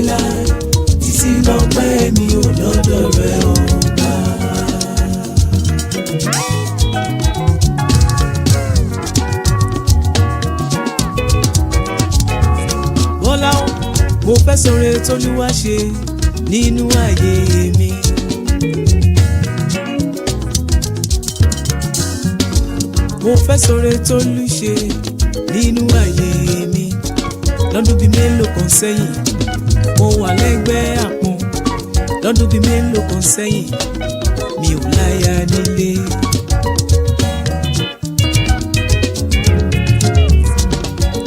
láéláé títí lọ́pẹ́ mi ò lọ́dọ̀ rẹ o bàbá. Bọ́lá o, mo fẹ́ sọ̀rọ̀ t'Olúwa ṣe nínú ayé mi. Mo fẹ́ sọ̀rọ̀ t'Olú ṣe nínú ayé mi. Lọ́dún bíi mélòó kan sẹ́yìn, mo wà lẹ́gbẹ̀ẹ́ àpọ́n. Lọ́dún bíi mélòó kan sẹ́yìn, mi ò láya nílé.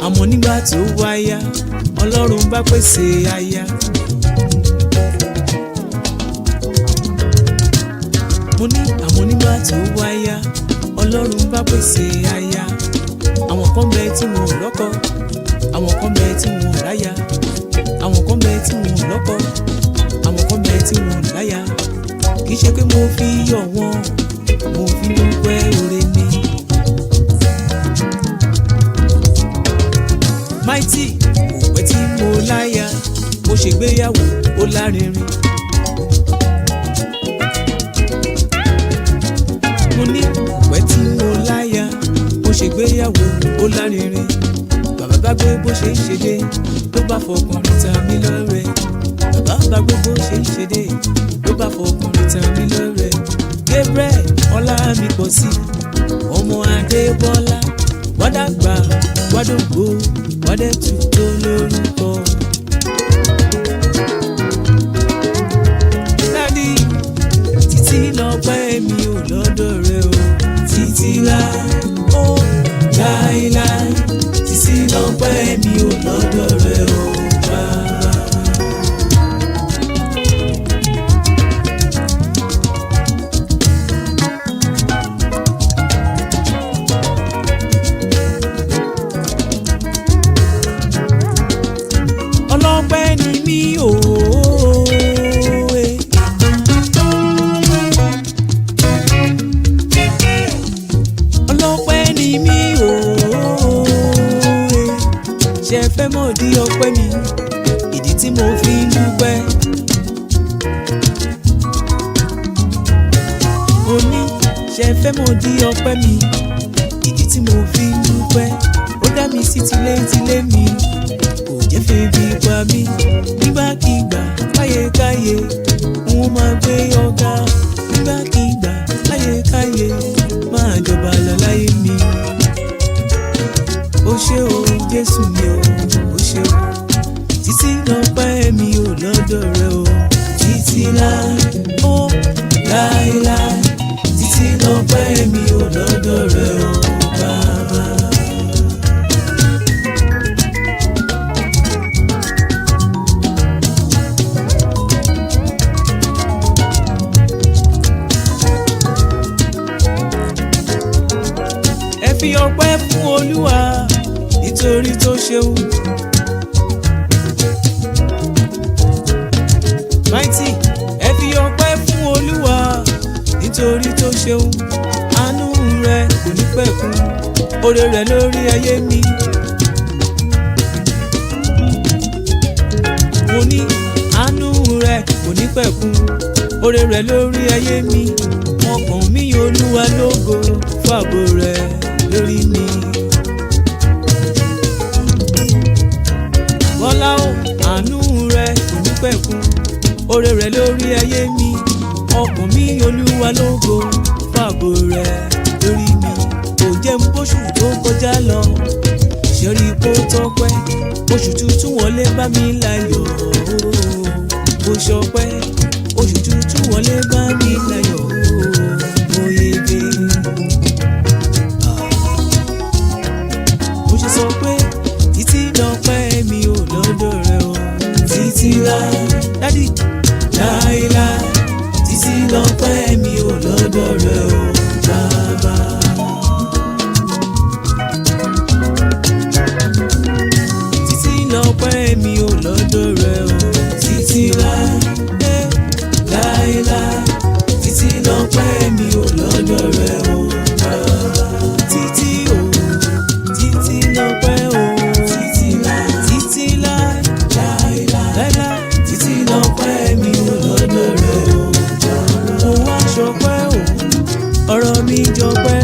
Àmọ́ nígbà tó wáyá, Ọlọ́run bá pèsè aya. Mo ní àmọ́ nígbà tó wáyá, Ọlọ́run bá pèsè aya. Àwọn kan bẹ tí wọn ò lọ́kọ, àwọn kan bẹ tí wọn ò láya, àwọn kan bẹ tí wọn ò lọ́kọ, àwọn kan bẹ tí wọn ò láya. Kì í ṣe pé mo fi yọ̀ wọ́n, mo fi dúpẹ́ oore ni. Mighty, kò pẹ́ tí mo láya, mo ṣègbéyàwó ó lárinrin. Mo ní kò pẹ́ tí mo láya, mo ṣègbéyàwó ó lárinrin. Bàbá bá gbé bó ṣe ń ṣe dé, ló bá fọkùnrin ta mí lọ́rẹ. Bàbá bá gbé bó ṣe ń ṣe dé, ló bá fọkùnrin ta mí lọ́rẹ. Gabriel ọlá mi pọ̀ sí, ọmọ Adébọ́lá, wádàgbà wádògbò wádẹ́tù tó lórúkọ. Dádì, títí lọ́pẹ́ mi ò lọ́dọ̀ rẹ o. Títí láé Ó láéláé títí lọ́pẹ́ mi ò lọ́dọ̀ rẹ o bàbá. ọlọ́pẹ́ ni mí o. Ọlọ́pẹ́ ni mí o. Ṣé ẹ fẹ́ mọ̀ dí ọpẹ́ mi, ìdí tí mo fi ń dúpẹ́. Mo ní ṣé ẹ fẹ́ mọ̀ dí ọpẹ́ mi, ìdí tí mo fi ń dúpẹ́. Ó dá mi sí tilétilé mi, kò jẹ́ febi pa mí. Nígbàkigbà láyékáyé wọ́n máa gbé ọ̀gá. Nígbàkigbà láyékáyé máa jọba lọ láyé mi. Ó ṣé o Jésù mi o, ó ṣé o. Títí lọ́pẹ́ mi ò lọ́dọ̀ rẹ o. Títí láé Ó láéláé títí lọ́pẹ́ mi ò lọ́dọ̀ rẹ o bàbá. ẹ fi ọpẹ́ fún Olúwa nítorí tó ṣeun. Mighty, ẹ fi ọpẹ́ fún Olúwa nítorí tó ṣeun. Àánú rẹ̀ kò ní pẹ̀kun, oore rẹ̀ lórí ayé mi. Mo ní àánú rẹ̀ kò ní pẹ̀kun, oore rẹ̀ lórí ayé mi. Ọkàn mi yin Olúwa lógo fún ààbò rẹ̀ lórí mi. Bọ́lá o, àánú rẹ̀ kò ní pẹ̀kun, oore rẹ̀ lórí ayé mi. Ọkàn mi yin Olúwa lógo fún ààbò rẹ̀ lórí mi. Kò jẹ́ n bóṣù tó kọjá lọ, ṣẹ́rí kó tọ́pẹ́. Oṣù tuntun wọlé bá mi láyọ̀, mo ṣọpẹ́. Oṣù tuntun wọlé bá mi láyọ̀, mo yege. Mo ṣe sọ pé títí lọ́pẹ́ mi ò lọ́dọ̀ rẹ o. Títí láé Dádì, láéláé títí lọ́pẹ́ mi ò lọ́dọ̀ rẹ o bàbá. títí lọ́pẹ́ mi ò lọ́dọ̀ rẹ o. Títí láé láéláé títí lọ́pẹ́ mi ò lọ́dọ̀ rẹ o bàbá. Títí o, títí lọ́pẹ́ o. Títí láé Títí láé láéláé láéláé lọ́pẹ́ mi ò lọ́dọ̀ rẹ o. Mo wá ṣọpẹ́ o, ọ̀rọ̀ mi jọpẹ́